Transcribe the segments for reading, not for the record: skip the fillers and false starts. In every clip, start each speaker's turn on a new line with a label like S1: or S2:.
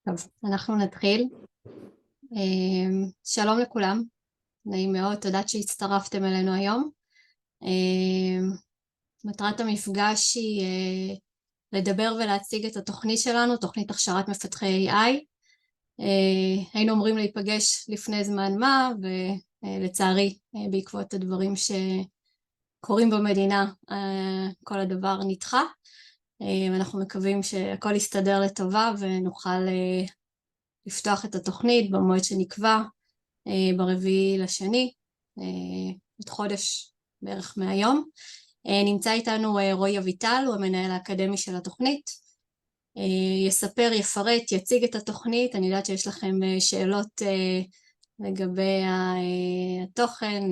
S1: טוב, אנחנו נתחיל. שלום לכולם, נעים מאוד, תודה שהצטרפתם אלינו היום. מטרת המפגש היא לדבר ולהציג את התוכנית שלנו, תוכנית הכשרת מפתחי AI. היינו אמורים להיפגש לפני זמן מה, ולצערי בעקבות הדברים שקורים במדינה, כל הדבר נדחה. אנחנו מקווים שהכל יסתדר לטובה ונוכל לפתוח את התוכנית במועד שנקבע ב4.2, עוד חודש בערך מהיום. נמצא איתנו רועי אביטל, הוא המנהל האקדמי של התוכנית. יספר, יפרט, יציג את התוכנית. אני יודעת שיש לכם שאלות לגבי התוכן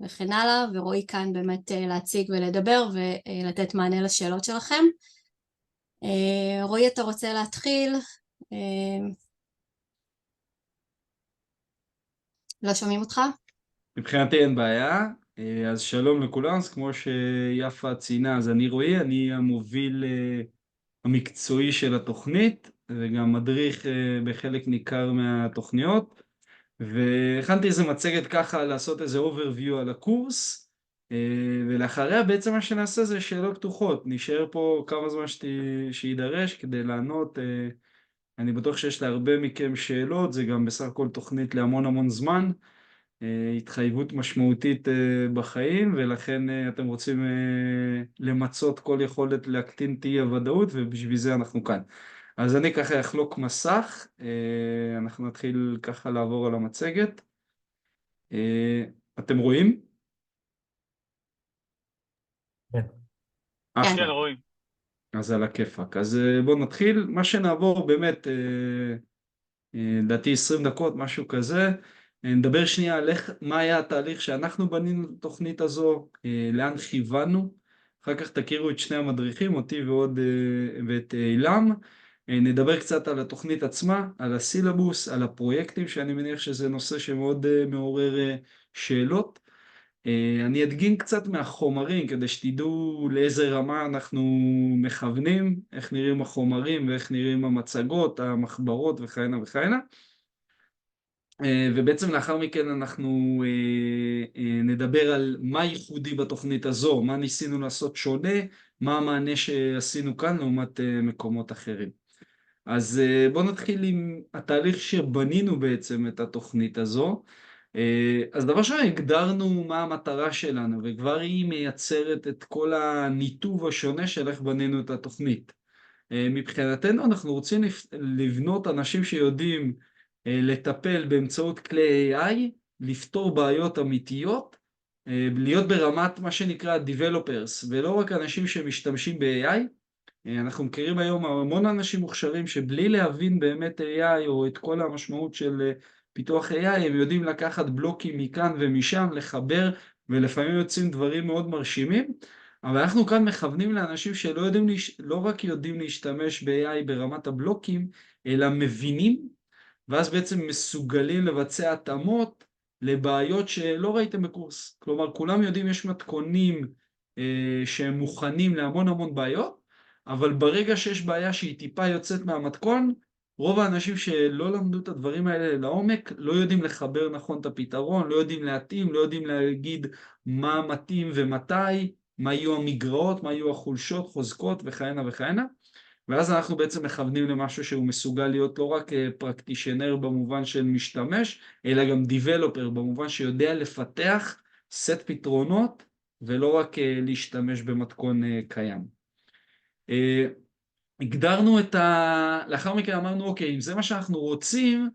S1: וכן הלאה, ורועי כאן באמת להציג ולדבר ולתת מענה לשאלות שלכם. רועי, אתה רוצה להתחיל? לא שומעים אותך?
S2: מבחינתי אין בעיה. אז שלום לכולם. אז כמו שיפה ציינה, אז אני רועי, אני המוביל המקצועי של התוכנית וגם מדריך בחלק ניכר מהתוכניות, והכנתי איזה מצגת ככה לעשות איזה overview על הקורס, ולאחריה בעצם מה שנעשה זה שאלות פתוחות. נשאר פה כמה זמן שידרש כדי לענות. אני בטוח שיש להרבה מכם שאלות, זה גם בסך הכל תוכנית להמון המון זמן, התחייבות משמעותית בחיים, ולכן אתם רוצים למצות כל יכולת להקטין את אי הוודאות, ובשביל זה אנחנו כאן. אז אני ככה אחלוק מסך, אנחנו נתחיל ככה לעבור על המצגת. אתם רואים?
S3: כן.
S1: כן.
S2: אחלה.
S3: רואים.
S2: אז על הכיפק. אז בואו נתחיל. מה שנעבור באמת, לדעתי 20 דקות, משהו כזה. נדבר שנייה על מה היה התהליך שאנחנו בנינו את התוכנית הזו, לאן כיוונו. אחר כך תכירו את שני המדריכים, אותי ואת אילם. נדבר קצת על התוכנית עצמה, על הסילבוס, על הפרויקטים, שאני מניח שזה נושא שמאוד מעורר שאלות. אני אדגים קצת מהחומרים כדי שתדעו לאיזה רמה אנחנו מכוונים, איך נראים החומרים ואיך נראים המצגות, המחברות וכהנה וכהנה. ובעצם לאחר מכן אנחנו נדבר על מה ייחודי בתוכנית הזו, מה ניסינו לעשות שונה, מה המענה שעשינו כאן לעומת מקומות אחרים. אז בואו נתחיל עם התהליך שבנינו בעצם את התוכנית הזו. אז דבר ראשון, הגדרנו מה המטרה שלנו, וכבר היא מייצרת את כל הניתוב השונה של איך בנינו את התוכנית. מבחינתנו אנחנו רוצים לבנות אנשים שיודעים לטפל באמצעות כלי AI, לפתור בעיות אמיתיות, להיות ברמת מה שנקרא Developers, ולא רק אנשים שמשתמשים ב-AI. אנחנו מכירים היום המון אנשים מוכשרים שבלי להבין באמת AI או את כל המשמעות של פיתוח AI, הם יודעים לקחת בלוקים מכאן ומשם, לחבר, ולפעמים יוצאים דברים מאוד מרשימים. אבל אנחנו כאן מכוונים לאנשים שלא יודעים, לא רק יודעים להשתמש ב-AI ברמת הבלוקים, אלא מבינים, ואז בעצם מסוגלים לבצע התאמות לבעיות שלא ראיתם בקורס. כלומר, כולם יודעים, יש מתכונים שהם מוכנים להמון המון בעיות, אבל ברגע שיש בעיה שהיא טיפה יוצאת מהמתכון, רוב האנשים שלא למדו את הדברים האלה לעומק, לא יודעים לחבר נכון את הפתרון, לא יודעים להתאים, לא יודעים להגיד מה מתאים ומתי, מה יהיו המגרעות, מה יהיו החולשות, חוזקות וכהנה וכהנה. ואז אנחנו בעצם מכוונים למשהו שהוא מסוגל להיות לא רק פרקטישנר במובן של משתמש, אלא גם דיבלופר במובן שיודע לפתח סט פתרונות, ולא רק להשתמש במתכון קיים. הגדרנו לאחר מכן אמרנו, אוקיי, אם זה מה שאנחנו רוצים,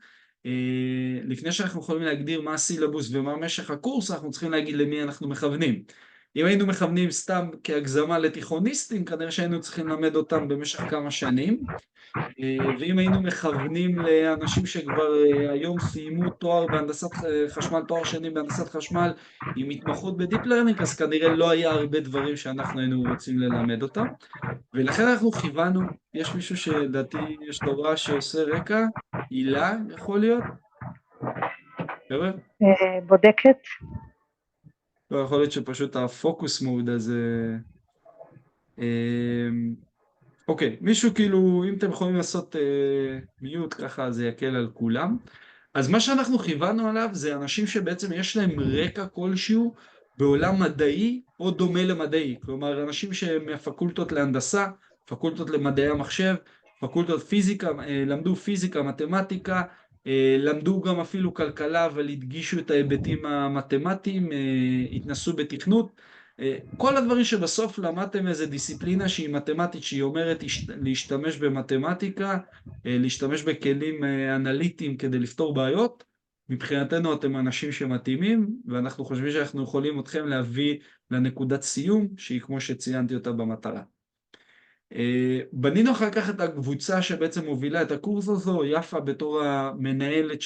S2: לפני שאנחנו יכולים להגדיר מה הסילבוס ומה משך הקורס, אנחנו צריכים להגיד למי אנחנו מכוונים. אם היינו מכוונים סתם כהגזמה לתיכוניסטים, כנראה שהיינו צריכים ללמד אותם במשך כמה שנים. ואם היינו מכוונים לאנשים שכבר היום סיימו תואר בהנדסת חשמל, תואר שני בהנדסת חשמל עם התמחות בדיפ לרנינג, אז כנראה לא היה הרבה דברים שאנחנו היינו רוצים ללמד אותם. ולכן אנחנו כיוונו, יש מישהו שלדעתי יש לו רעש שעושה רקע, הילה יכול להיות? חבר'ה?
S4: בודקת.
S2: לא, יכול להיות שפשוט הפוקוס מוד הזה. אוקיי, מישהו כאילו, אם אתם יכולים לעשות מיוט ככה, זה יקל על כולם. אז מה שאנחנו כיוונו עליו זה אנשים שבעצם יש להם רקע כלשהו בעולם מדעי או דומה למדעי. כלומר, אנשים שהם מהפקולטות להנדסה, פקולטות למדעי המחשב, פקולטות פיזיקה, למדו פיזיקה, מתמטיקה, למדו גם אפילו כלכלה, אבל הדגישו את ההיבטים המתמטיים, התנסו בתכנות. כל הדברים שבסוף למדתם איזה דיסציפלינה שהיא מתמטית, שהיא אומרת להשתמש במתמטיקה, להשתמש בכלים אנליטיים כדי לפתור בעיות. מבחינתנו אתם אנשים שמתאימים, ואנחנו חושבים שאנחנו יכולים אתכם להביא לנקודת סיום, שהיא כמו שציינתי אותה במטרה. בנינו אחר כך את הקבוצה שבעצם מובילה את הקורס הזו, יפה בתור המנהלת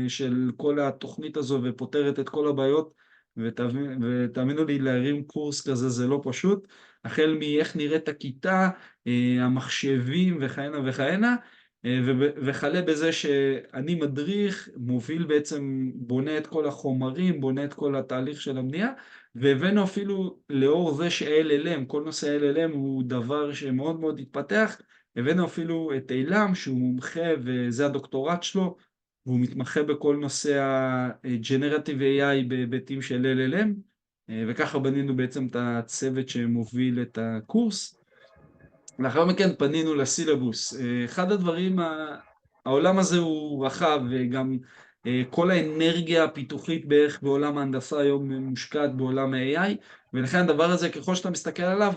S2: של כל התוכנית הזו ופותרת את כל הבעיות, ותאמינו לי, להרים קורס כזה זה לא פשוט, החל מאיך נראית הכיתה, המחשבים וכהנה וכהנה, וכלה בזה שאני מדריך, מוביל בעצם, בונה את כל החומרים, בונה את כל התהליך של הבנייה, והבאנו אפילו לאור זה ש-LLM, כל נושא ה-LLM הוא דבר שמאוד מאוד התפתח, הבאנו אפילו את אילם שהוא מומחה וזה הדוקטורט שלו, והוא מתמחה בכל נושא ה-Generative AI בהיבטים של LLM, וככה בנינו בעצם את הצוות שמוביל את הקורס. לאחר מכן פנינו לסילבוס. אחד הדברים, העולם הזה הוא רחב, וגם כל האנרגיה הפיתוחית בערך בעולם ההנדסה היום מושקעת בעולם ה-AI, ולכן הדבר הזה, ככל שאתה מסתכל עליו,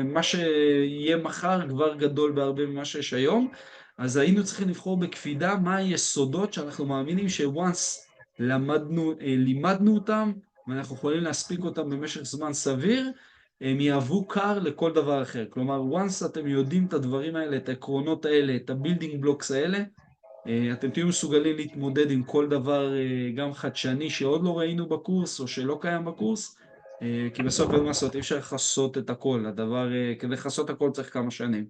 S2: מה שיהיה מחר כבר גדול בהרבה ממה שיש היום, אז היינו צריכים לבחור בקפידה מה היסודות שאנחנו מאמינים ש-once לימדנו אותם, ואנחנו יכולים להספיק אותם במשך זמן סביר, הם יהוו קר לכל דבר אחר. כלומר, once אתם יודעים את הדברים האלה, את העקרונות האלה, את הבילדינג בלוקס האלה, אתם תהיו מסוגלים להתמודד עם כל דבר גם חדשני שעוד לא ראינו בקורס או שלא קיים בקורס, כי בסוף אין מה לעשות, אי אפשר לחסות את הכל, כדי לחסות הכל צריך כמה שנים.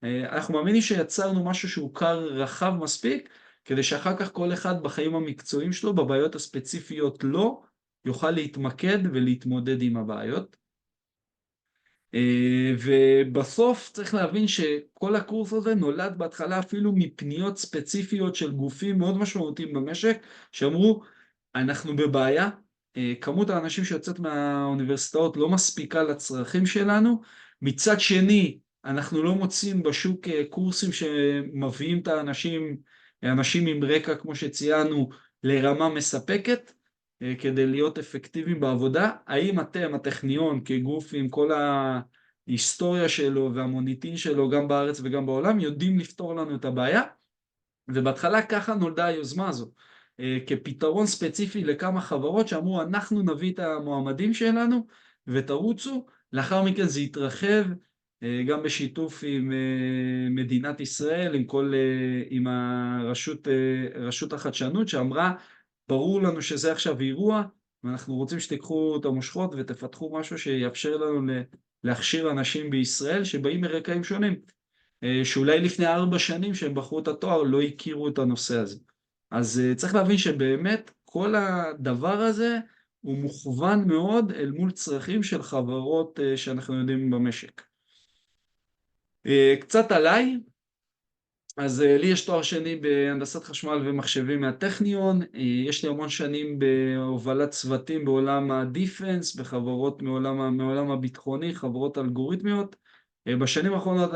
S2: אנחנו מאמינים שיצרנו משהו שהוא קר רחב מספיק, כדי שאחר כך כל אחד בחיים המקצועיים שלו, בבעיות הספציפיות לא, יוכל להתמקד ולהתמודד עם הבעיות. ובסוף צריך להבין שכל הקורס הזה נולד בהתחלה אפילו מפניות ספציפיות של גופים מאוד משמעותיים במשק, שאמרו, אנחנו בבעיה, כמות האנשים שיוצאת מהאוניברסיטאות לא מספיקה לצרכים שלנו, מצד שני, אנחנו לא מוצאים בשוק קורסים שמביאים את האנשים, אנשים עם רקע, כמו שציינו, לרמה מספקת, כדי להיות אפקטיביים בעבודה. האם אתם, הטכניון, כגוף עם כל ההיסטוריה שלו והמוניטין שלו, גם בארץ וגם בעולם, יודעים לפתור לנו את הבעיה? ובהתחלה ככה נולדה היוזמה הזו, כפתרון ספציפי לכמה חברות שאמרו, אנחנו נביא את המועמדים שלנו ותרוצו. לאחר מכן זה התרחב, גם בשיתוף עם מדינת ישראל, עם רשות החדשנות שאמרה, ברור לנו שזה עכשיו אירוע, ואנחנו רוצים שתיקחו את המושכות ותפתחו משהו שיאפשר לנו להכשיר אנשים בישראל שבאים מרקעים שונים, שאולי לפני 4 שנים שהם בחרו את התואר לא הכירו את הנושא הזה. אז צריך להבין שבאמת כל הדבר הזה הוא מוכוון מאוד אל מול צרכים של חברות שאנחנו יודעים במשק. קצת עליי, אז לי יש תואר שני בהנדסת חשמל ומחשבים מהטכניון, יש לי המון שנים בהובלת צוותים בעולם הדיפנס, בחברות מעולם הביטחוני, חברות אלגוריתמיות. בשנים האחרונות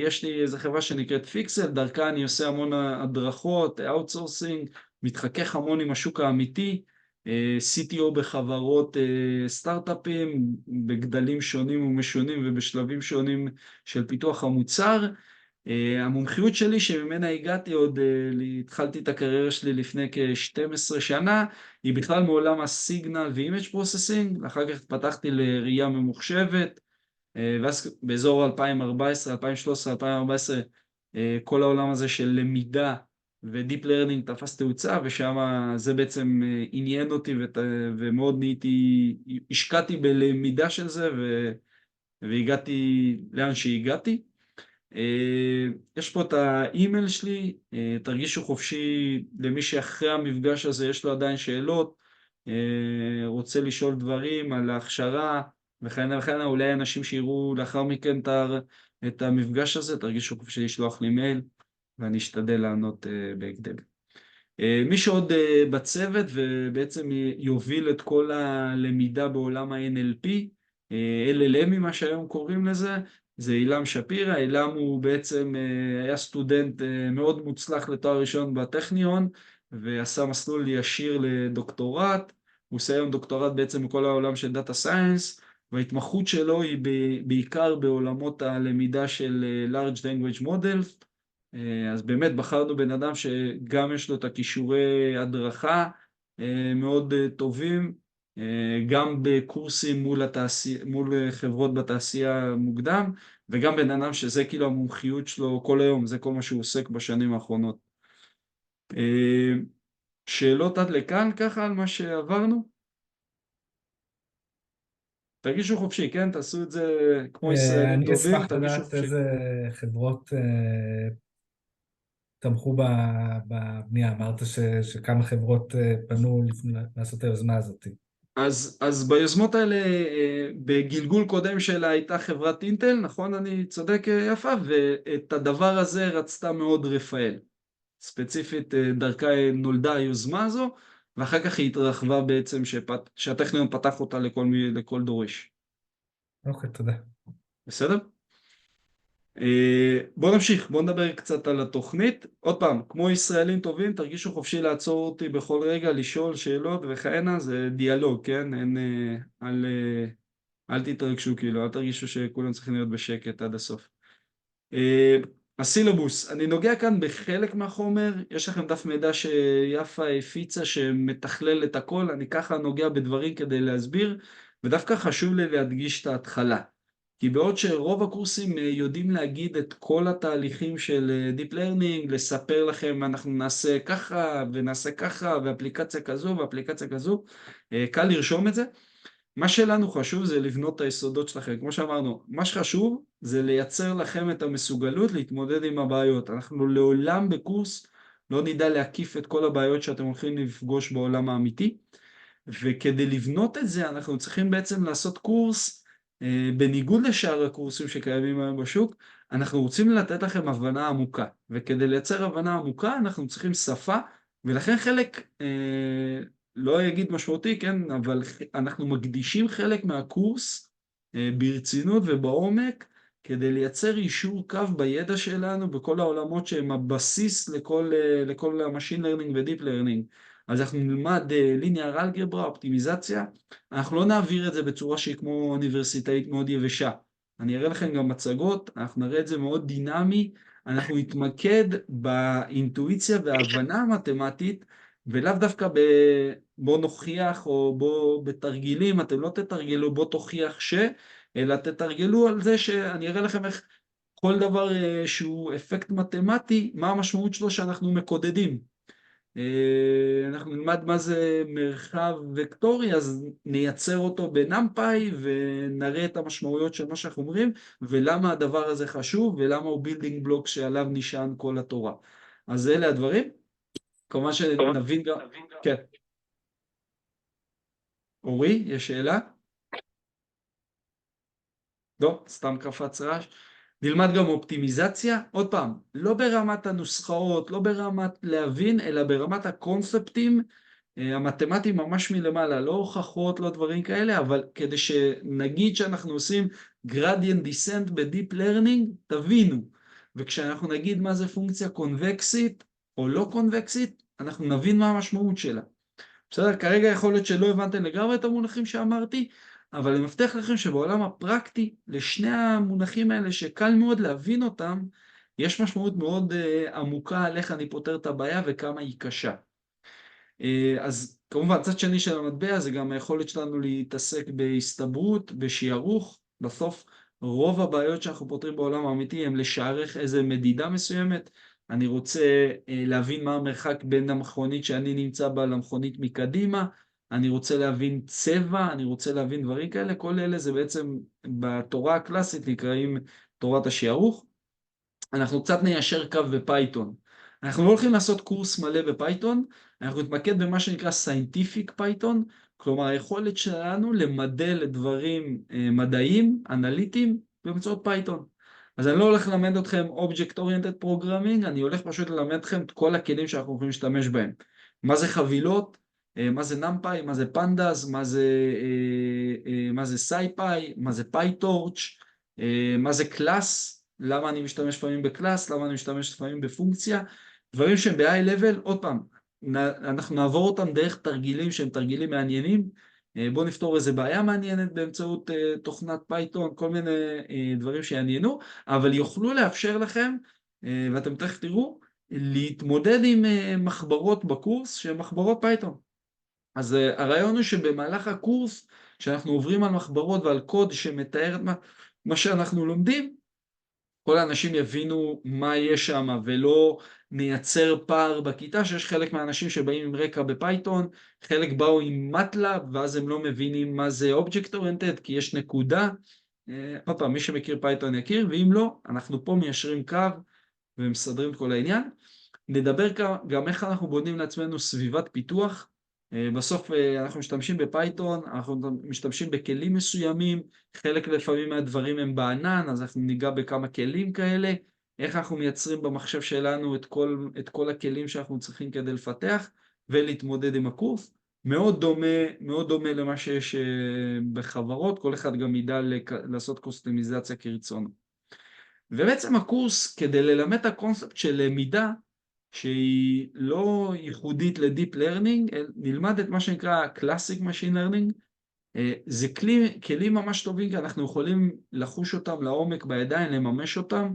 S2: יש לי איזו חברה שנקראת פיקסל, דרכה אני עושה המון הדרכות, אאוטסורסינג, מתחכך המון עם השוק האמיתי, CTO בחברות סטארט-אפים, בגדלים שונים ומשונים ובשלבים שונים של פיתוח המוצר. המומחיות שלי שממנה הגעתי עוד, התחלתי את הקריירה שלי לפני כ-12 שנה, היא בכלל מעולם הסיגנל ואימג' פרוססינג, אחר כך פתחתי לראייה ממוחשבת, ואז באזור 2014, 2013, 2014, כל העולם הזה של למידה ודיפ לרנינג תפס תאוצה, ושם זה בעצם עניין אותי ומאוד השקעתי בלמידה של זה, והגעתי לאן שהגעתי. יש פה את האימייל שלי, תרגישו חופשי למי שאחרי המפגש הזה יש לו עדיין שאלות, רוצה לשאול דברים על ההכשרה וכן וכן, אולי אנשים שיראו לאחר מכן את את המפגש הזה, תרגישו חופשי לשלוח לי מייל, ואני אשתדל לענות בהקדם. מי שעוד בצוות ובעצם יוביל את כל הלמידה בעולם ה-NLP, LLM, מה שהיום קוראים לזה, זה אילם שפירא. אילם הוא בעצם היה סטודנט מאוד מוצלח לתואר ראשון בטכניון, ועשה מסלול ישיר לדוקטורט. הוא עושה היום דוקטורט בעצם בכל העולם של דאטה סייאנס, וההתמחות שלו היא בעיקר בעולמות הלמידה של large language models. אז באמת בחרנו בן אדם שגם יש לו את הכישורי הדרכה מאוד טובים, גם בקורסים מול חברות בתעשייה מוקדם, וגם בן אדם שזה כאילו המומחיות שלו כל היום, זה כל מה שהוא עוסק בשנים האחרונות. שאלות עד לכאן ככה על מה שעברנו? תרגישו חופשי, כן? תעשו את זה כמו ישראלים
S3: אני
S2: טובים,
S3: אשמח
S2: תרגישו
S3: לדעת
S2: חופשי.
S3: איזה חברות תמכו בבנייה. אמרת שכמה חברות פנו לעשות את היוזמה הזאת.
S2: אז ביוזמות האלה, בגלגול קודם שלה הייתה חברת אינטל, נכון? אני צודק יפה, ואת הדבר הזה רצתה מאוד רפאל. ספציפית דרכה נולדה היוזמה הזו, ואחר כך היא התרחבה בעצם שהטכניון פתח אותה לכל דורש.
S3: אוקיי, תודה.
S2: בסדר? בואו נמשיך, בואו נדבר קצת על התוכנית. עוד פעם, כמו ישראלים טובים, תרגישו חופשי לעצור אותי בכל רגע, לשאול שאלות וכהנה, זה דיאלוג, כן? אל תתרגשו כאילו, אל תרגישו שכולם צריכים להיות בשקט עד הסוף. הסילבוס, אני נוגע כאן בחלק מהחומר, יש לכם דף מידע שיפה הפיצה שמתכלל את הכל, אני ככה נוגע בדברים כדי להסביר, ודווקא חשוב לי להדגיש את ההתחלה. כי בעוד שרוב הקורסים יודעים להגיד את כל התהליכים של Deep Learning, לספר לכם אנחנו נעשה ככה ונעשה ככה ואפליקציה כזו ואפליקציה כזו, קל לרשום את זה. מה שלנו חשוב זה לבנות את היסודות שלכם. כמו שאמרנו, מה שחשוב זה לייצר לכם את המסוגלות להתמודד עם הבעיות. אנחנו לעולם בקורס לא נדע להקיף את כל הבעיות שאתם הולכים לפגוש בעולם האמיתי, וכדי לבנות את זה אנחנו צריכים בעצם לעשות קורס בניגוד לשאר הקורסים שקיימים היום בשוק. אנחנו רוצים לתת לכם הבנה עמוקה, וכדי לייצר הבנה עמוקה אנחנו צריכים שפה, ולכן חלק, לא אגיד משמעותי, כן, אבל אנחנו מקדישים חלק מהקורס ברצינות ובעומק, כדי לייצר יישור קו בידע שלנו בכל העולמות שהם הבסיס לכל המשין לרנינג ודיפ לרנינג. אז אנחנו נלמד ליניאר אלגברה, אופטימיזציה, אנחנו לא נעביר את זה בצורה שהיא כמו אוניברסיטאית מאוד יבשה. אני אראה לכם גם מצגות, אנחנו נראה את זה מאוד דינמי, אנחנו נתמקד באינטואיציה וההבנה המתמטית, ולאו דווקא בוא נוכיח או בוא בתרגילים, אתם לא תתרגלו בוא תוכיח אלא תתרגלו על זה שאני אראה לכם איך כל דבר שהוא אפקט מתמטי, מה המשמעות שלו שאנחנו מקודדים. אנחנו נלמד מה זה מרחב וקטורי, אז נייצר אותו בנמפאי ונראה את המשמעויות של מה שאנחנו אומרים, ולמה הדבר הזה חשוב, ולמה הוא בילדינג בלוק שעליו נשען כל התורה. אז אלה הדברים. כמובן שנבין גם... כן. אורי, יש שאלה? לא, סתם קפץ רעש. נלמד גם אופטימיזציה, עוד פעם, לא ברמת הנוסחאות, לא ברמת להבין, אלא ברמת הקונספטים המתמטיים ממש מלמעלה, לא הוכחות, לא דברים כאלה, אבל כדי שנגיד שאנחנו עושים gradient descent בדיפ לרנינג, תבינו. וכשאנחנו נגיד מה זה פונקציה קונבקסית או לא קונבקסית, אנחנו נבין מה המשמעות שלה. בסדר, כרגע יכול להיות שלא הבנתם לגמרי את המונחים שאמרתי, אבל אני מבטיח לכם שבעולם הפרקטי, לשני המונחים האלה שקל מאוד להבין אותם, יש משמעות מאוד עמוקה על איך אני פותר את הבעיה וכמה היא קשה. אז כמובן, צד שני של המטבע זה גם היכולת שלנו להתעסק בהסתברות, בשערוך. בסוף רוב הבעיות שאנחנו פותרים בעולם האמיתי הם לשערך איזה מדידה מסוימת. אני רוצה להבין מה המרחק בין המכונית שאני נמצא בה למכונית מקדימה, אני רוצה להבין צבע, אני רוצה להבין דברים כאלה, כל אלה זה בעצם בתורה הקלאסית נקראים תורת השערוך. אנחנו קצת ניישר קו בפייתון. אנחנו לא הולכים לעשות קורס מלא בפייתון, אנחנו נתמקד במה שנקרא scientific פייתון, כלומר היכולת שלנו למדל דברים מדעיים, אנליטיים, באמצעות פייתון. אז אני לא הולך ללמד אתכם Object Oriented Programming, אני הולך פשוט ללמד אתכם את כל הכלים שאנחנו יכולים להשתמש בהם. מה זה חבילות, מה זה NumPy, מה זה Pandas, מה זה SciPy, מה זה PyTorch, מה זה קלאס, למה אני משתמש לפעמים בקלאס, למה אני משתמש לפעמים בפונקציה, דברים שהם ב-high level, עוד פעם, אנחנו נעבור אותם דרך תרגילים שהם תרגילים מעניינים, בואו נפתור איזה בעיה מעניינת באמצעות תוכנת פייתון, כל מיני דברים שיעניינו, אבל יוכלו לאפשר לכם, ואתם תכף תראו, להתמודד עם מחברות בקורס שהן מחברות פייתון. אז הרעיון הוא שבמהלך הקורס, כשאנחנו עוברים על מחברות ועל קוד שמתאר את מה שאנחנו לומדים, כל האנשים יבינו מה יש שם ולא נייצר פער בכיתה, שיש חלק מהאנשים שבאים עם רקע בפייתון, חלק באו עם מטלאב ואז הם לא מבינים מה זה Object Oriented כי יש נקודה. עוד פעם, מי שמכיר פייתון יכיר, ואם לא, אנחנו פה מיישרים קו ומסדרים את כל העניין. נדבר גם איך אנחנו בונים לעצמנו סביבת פיתוח. בסוף אנחנו משתמשים בפייתון, אנחנו משתמשים בכלים מסוימים, חלק לפעמים מהדברים הם בענן, אז אנחנו ניגע בכמה כלים כאלה, איך אנחנו מייצרים במחשב שלנו את כל הכלים שאנחנו צריכים כדי לפתח ולהתמודד עם הקורס. מאוד דומה למה שיש בחברות, כל אחד גם ידע לעשות קוסטומיזציה כרצונו. ובעצם הקורס, כדי ללמד את הקונספט של למידה, שהיא לא ייחודית לדיפ לרנינג, נלמד את מה שנקרא Classic Machine Learning. זה כלים ממש טובים, כי אנחנו יכולים לחוש אותם לעומק בידיים, לממש אותם,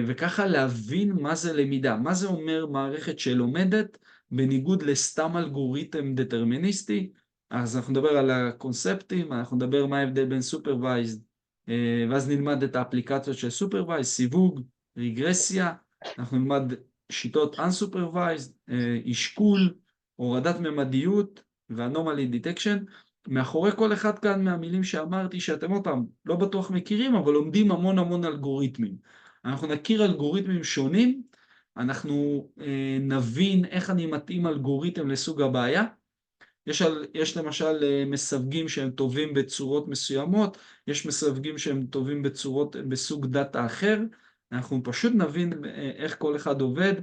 S2: וככה להבין מה זה למידה, מה זה אומר מערכת שלומדת, בניגוד לסתם אלגוריתם דטרמיניסטי. אז אנחנו נדבר על הקונספטים, אנחנו נדבר מה ההבדל בין Supervised, ואז נלמד את האפליקציות של Supervised, סיווג, רגרסיה, אנחנו נלמד שיטות Unsupervised, אשכול, הורדת ממדיות ו-Anomaly Detection. מאחורי כל אחד כאן מהמילים שאמרתי שאתם אותם לא בטוח מכירים, אבל לומדים המון אלגוריתמים. אנחנו נכיר אלגוריתמים שונים, אנחנו נבין איך אני מתאים אלגוריתם לסוג הבעיה. יש למשל מסווגים שהם טובים בצורות מסוימות, יש מסווגים שהם טובים בסוג דאטה אחר, אנחנו פשוט נבין איך כל אחד עובד,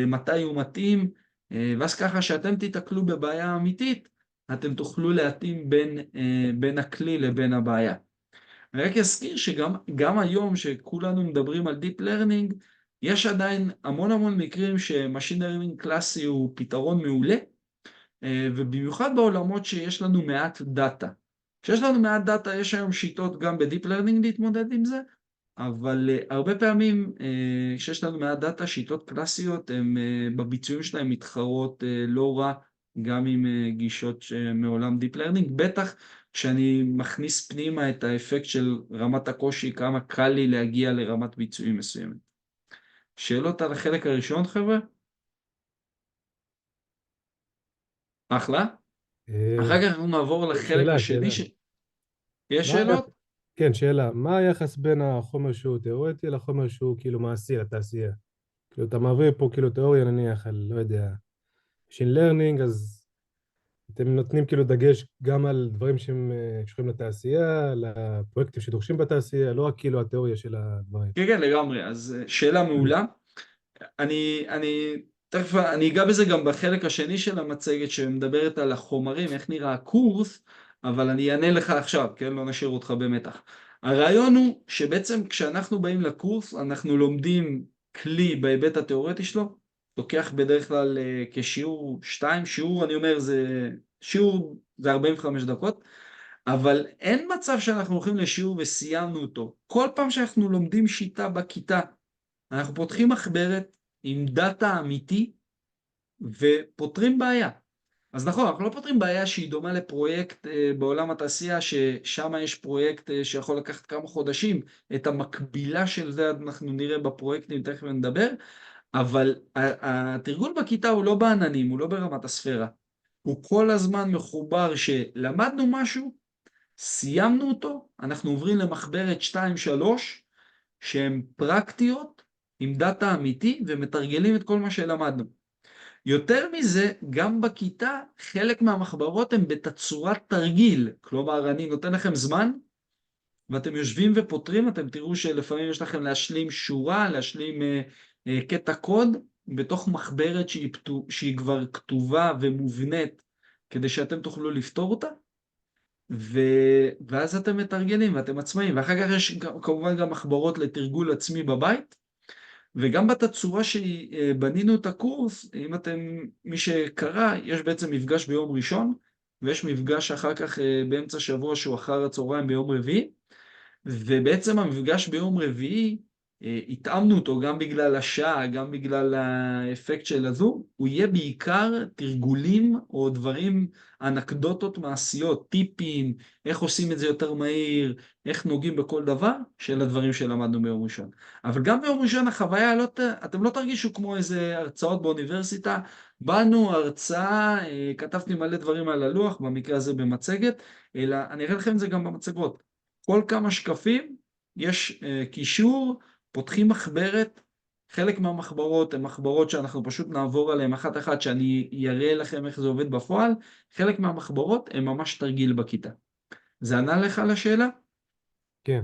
S2: מתי הוא מתאים, ואז ככה שאתם תתקלו בבעיה אמיתית, אתם תוכלו להתאים בין הכלי לבין הבעיה. אני רק אזכיר שגם היום שכולנו מדברים על Deep Learning, יש עדיין המון מקרים שמשין לרנינג קלאסי הוא פתרון מעולה, ובמיוחד בעולמות שיש לנו מעט דאטה. כשיש לנו מעט דאטה, יש היום שיטות גם בדיפ לרנינג להתמודד עם זה, אבל הרבה פעמים כשיש לנו מעט דאטה, שיטות קלאסיות, בביצועים שלהם מתחרות לא רע, גם עם גישות מעולם דיפ לרנינג, בטח כשאני מכניס פנימה את האפקט של רמת הקושי, כמה קל לי להגיע לרמת ביצועים מסוימת. שאלות על החלק הראשון, חבר'ה? אחלה. אחר כך אנחנו נעבור לחלק השני. יש שאלות?
S4: כן, שאלה. מה היחס בין החומר שהוא תיאורטי לחומר שהוא כאילו מעשי לתעשייה? כאילו אתה מעביר פה כאילו תיאוריה נניח על, לא יודע, Machine Learning, אז אתם נותנים כאילו דגש גם על דברים שהם קשורים לתעשייה, לפרויקטים שדורשים בתעשייה, לא רק כאילו התיאוריה של הדברים.
S2: כן, לגמרי. אז שאלה מעולה. תכף אני אגע בזה גם בחלק השני של המצגת שמדברת על החומרים, איך נראה הקורס, אבל אני אענה לך עכשיו, כן? לא נשאיר אותך במתח. הרעיון הוא שבעצם כשאנחנו באים לקורס, אנחנו לומדים כלי בהיבט התיאורטי שלו, לוקח בדרך כלל כשיעור 2, שיעור אני אומר שיעור זה 45 דקות, אבל אין מצב שאנחנו הולכים לשיעור וסיימנו אותו. כל פעם שאנחנו לומדים שיטה בכיתה, אנחנו פותחים מחברת עם דאטה אמיתי ופותרים בעיה. אז נכון, אנחנו לא פותרים בעיה שהיא דומה לפרויקט בעולם התעשייה, ששם יש פרויקט שיכול לקחת כמה חודשים, את המקבילה של זה אנחנו נראה בפרויקטים, תכף נדבר, אבל התרגול בכיתה הוא לא בעננים, הוא לא ברמת הספירה. הוא כל הזמן מחובר שלמדנו משהו, סיימנו אותו, אנחנו עוברים למחברת 2-3, שהן פרקטיות, עם דאטה אמיתי, ומתרגלים את כל מה שלמדנו. יותר מזה, גם בכיתה, חלק מהמחברות הן בתצורת תרגיל. כלומר, אני נותן לכם זמן, ואתם יושבים ופותרים, אתם תראו שלפעמים יש לכם להשלים שורה, להשלים קטע קוד, בתוך מחברת שהיא כבר כתובה ומובנית, כדי שאתם תוכלו לפתור אותה, ואז אתם מתרגלים ואתם עצמאים, ואחר כך יש כמובן גם מחברות לתרגול עצמי בבית, וגם בתצורה שבנינו את הקורס, אם אתם, מי שקרא, יש בעצם מפגש ביום ראשון, ויש מפגש אחר כך באמצע שבוע שהוא אחר הצהריים ביום רביעי, ובעצם המפגש ביום רביעי, התאמנו אותו גם בגלל השעה, גם בגלל האפקט של הזום, הוא יהיה בעיקר תרגולים או דברים, אנקדוטות מעשיות, טיפים, איך עושים את זה יותר מהיר, איך נוגעים בכל דבר, של הדברים שלמדנו ביום ראשון. אבל גם ביום ראשון החוויה, אתם לא תרגישו כמו איזה הרצאות באוניברסיטה, באנו הרצאה, כתבתי מלא דברים על הלוח, במקרה הזה במצגת, אלא אני אראה לכם את זה גם במצגות. כל כמה שקפים יש קישור, פותחים מחברת, חלק מהמחברות הן מחברות שאנחנו פשוט נעבור עליהן אחת אחת, שאני אראה לכם איך זה עובד בפועל, חלק מהמחברות הן ממש תרגיל בכיתה. זה ענה לך לשאלה?
S4: כן,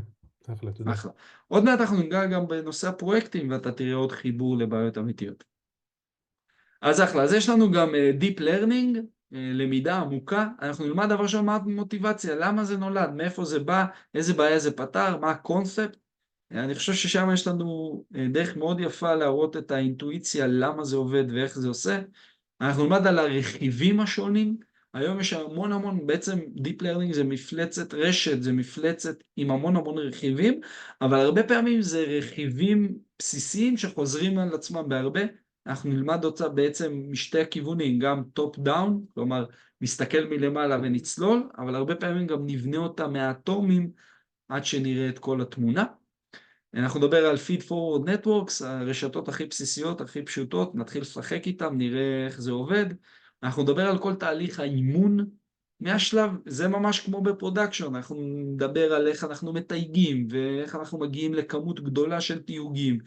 S4: אחלה, תודה.
S2: אחלה. עוד מעט אנחנו ניגע גם בנושא הפרויקטים, ואתה תראה עוד חיבור לבעיות אמיתיות. אז אחלה, אז יש לנו גם Deep Learning, למידה עמוקה. אנחנו נלמד דבר שם מה מוטיבציה, למה זה נולד, מאיפה זה בא, איזה בעיה זה פתר, מה הקונספט. אני חושב ששם יש לנו דרך מאוד יפה להראות את האינטואיציה, למה זה עובד ואיך זה עושה. אנחנו נלמד על הרכיבים השונים. היום יש המון, בעצם Deep Learning זה מפלצת רשת, זה מפלצת עם המון רכיבים, אבל הרבה פעמים זה רכיבים בסיסיים שחוזרים על עצמם בהרבה. אנחנו נלמד אותה בעצם משתי הכיוונים, גם טופ דאון, כלומר נסתכל מלמעלה ונצלול, אבל הרבה פעמים גם נבנה אותה מהאטומים עד שנראה את כל התמונה. אנחנו נדבר על Feed Forward Networks, הרשתות הכי בסיסיות, הכי פשוטות, נתחיל לשחק איתם, נראה איך זה עובד. אנחנו נדבר על כל תהליך האימון מהשלב, זה ממש כמו בפרודקשן, אנחנו נדבר על איך אנחנו מתייגים, ואיך אנחנו מגיעים לכמות גדולה של תיוגים,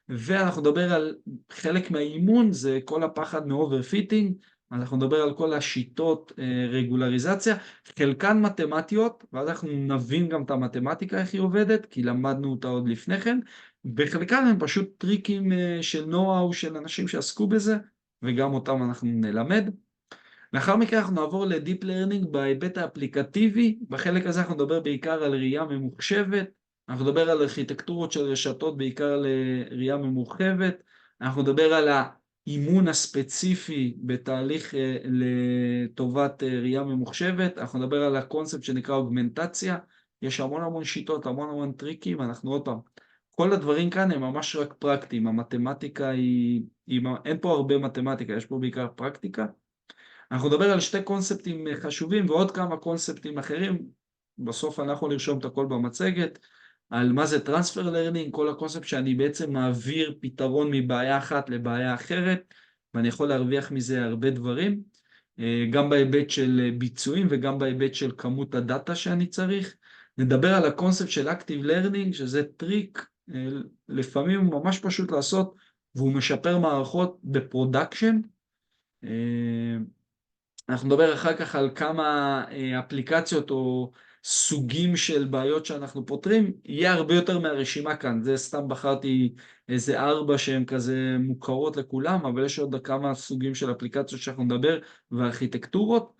S2: ואנחנו נדבר על חלק מהאימון, זה כל הפחד מאוברפיטינג, אנחנו נדבר על כל השיטות רגולריזציה, חלקן מתמטיות, ואז אנחנו נבין גם את המתמטיקה איך היא עובדת, כי למדנו אותה עוד לפני כן, בחלקן הם פשוט טריקים של נועה של אנשים שעסקו בזה, וגם אותם אנחנו נלמד. לאחר מכן אנחנו נעבור ל-Deep Learning בהיבט האפליקטיבי, בחלק הזה אנחנו נדבר בעיקר על ראייה ממוחשבת, אנחנו נדבר על ארכיטקטורות של רשתות בעיקר לראייה ממוחשבת, אנחנו נדבר על האימון הספציפי בתהליך לטובת ראייה ממוחשבת, אנחנו נדבר על הקונספט שנקרא אוגמנטציה, יש המון שיטות, המון טריקים, אנחנו עוד פעם, כל הדברים כאן הם ממש רק פרקטיים, המתמטיקה היא אין פה הרבה מתמטיקה, יש פה בעיקר פרקטיקה. אנחנו נדבר על שתי קונספטים חשובים ועוד כמה קונספטים אחרים, בסוף אנחנו נרשום את הכל במצגת, על מה זה Transfer Learning, כל הקונספט שאני בעצם מעביר פתרון מבעיה אחת לבעיה אחרת, ואני יכול להרוויח מזה הרבה דברים, גם בהיבט של ביצועים וגם בהיבט של כמות הדאטה שאני צריך. נדבר על הקונספט של Active Learning, שזה טריק, לפעמים הוא ממש פשוט לעשות, והוא משפר מערכות בפרודקשן. אנחנו נדבר אחר כך על כמה אפליקציות או סוגים של בעיות שאנחנו פותרים, יהיה הרבה יותר מהרשימה כאן, זה סתם בחרתי איזה 4 שהן כזה מוכרות לכולם, אבל יש עוד כמה סוגים של אפליקציות שאנחנו נדבר, וארכיטקטורות.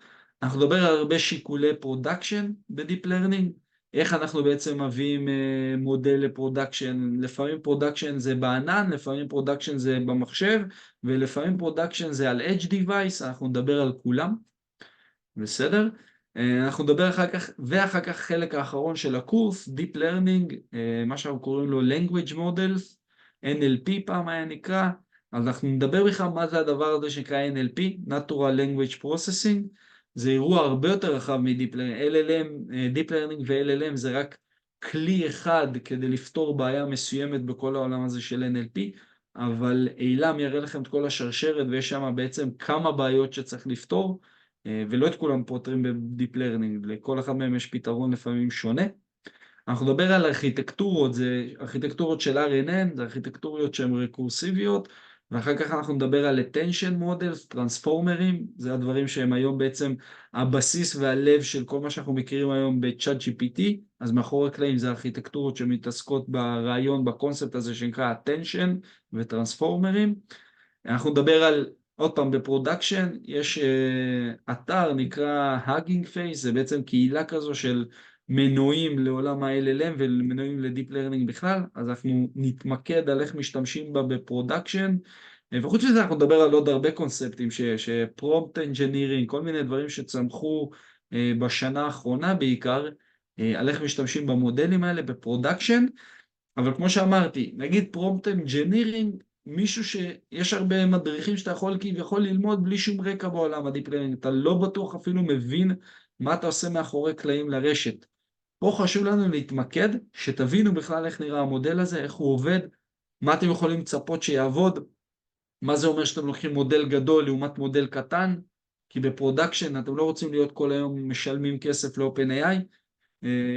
S2: אנחנו נדבר על הרבה שיקולי פרודקשן בדיפ לרנינג, איך אנחנו בעצם מביאים מודל לפרודקשן, לפעמים פרודקשן זה בענן, לפעמים פרודקשן זה במחשב, ולפעמים פרודקשן זה על edge device, אנחנו נדבר על כולם, בסדר? אנחנו נדבר אחר כך חלק האחרון של הקורס, Deep Learning, מה שאנחנו קוראים לו Language Models, NLP פעם היה נקרא, אז אנחנו נדבר בכלל מה זה הדבר הזה שנקרא NLP, Natural Language Processing, זה אירוע הרבה יותר רחב מ-Deep Learning, LLM, Deep Learning ו-LLM זה רק כלי אחד כדי לפתור בעיה מסוימת בכל העולם הזה של NLP, אבל אילם יראה לכם את כל השרשרת ויש שם בעצם כמה בעיות שצריך לפתור, ולא את כולם פותרים בדיפ לרנינג, לכל אחד מהם יש פתרון לפעמים שונה. אנחנו נדבר על ארכיטקטורות, זה ארכיטקטורות של RNN, זה ארכיטקטוריות שהן רקורסיביות, ואחר כך אנחנו נדבר על attention models, טרנספורמרים, זה הדברים שהם היום בעצם הבסיס והלב של כל מה שאנחנו מכירים היום ב-Chat GPT, אז מאחורי הקלעים זה ארכיטקטורות שמתעסקות ברעיון, בקונספט הזה שנקרא attention וטרנספורמרים. אנחנו נדבר על, עוד פעם, בפרודקשן, יש אתר נקרא Hugging Face, זה בעצם קהילה כזו של מנועים לעולם ה-LLM ומנועים לדיפ לרנינג בכלל, אז אנחנו נתמקד על איך משתמשים בה בפרודקשן, וחוץ מזה אנחנו נדבר על עוד הרבה קונספטים, שפרומפט אנג'ינירינג, כל מיני דברים שצמחו בשנה האחרונה בעיקר, על איך משתמשים במודלים האלה בפרודקשן, אבל כמו שאמרתי, נגיד פרומפט אנג'ינירינג, מישהו שיש הרבה מדריכים שאתה יכול ללמוד בלי שום רקע בעולם הדיפ לרנינג, אתה לא בטוח אפילו מבין מה אתה עושה מאחורי קלעים לרשת. פה חשוב לנו להתמקד, שתבינו בכלל איך נראה המודל הזה, איך הוא עובד, מה אתם יכולים לצפות שיעבוד, מה זה אומר שאתם לוקחים מודל גדול לעומת מודל קטן, כי בפרודקשן אתם לא רוצים להיות כל היום משלמים כסף ל-OpenAI,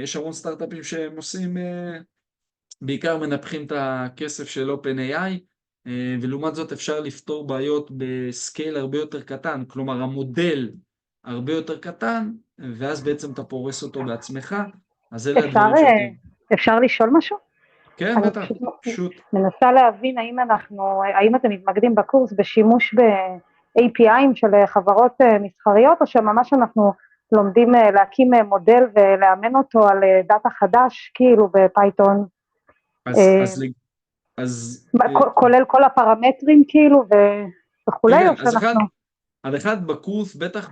S2: יש המון סטארט-אפים שהם עושים, בעיקר מנפחים את הכסף של OpenAI, ולעומת זאת אפשר לפתור בעיות בסקייל הרבה יותר קטן, כלומר המודל הרבה יותר קטן, ואז בעצם אתה פורס אותו בעצמך, אז אלה הדברים שאתם...
S5: אפשר לשאול משהו?
S2: כן,
S5: אני
S2: בטח, פשוט.
S5: מנסה להבין האם אתם מתמקדים בקורס בשימוש ב-API'ים של חברות מסחריות, או שממש אנחנו לומדים להקים מודל ולאמן אותו על דאטה חדש, כאילו בפייתון. כולל כל הפרמטרים כאילו וכולי,
S2: כן,
S5: או שאנחנו...
S2: אז אחד בקורס, בטח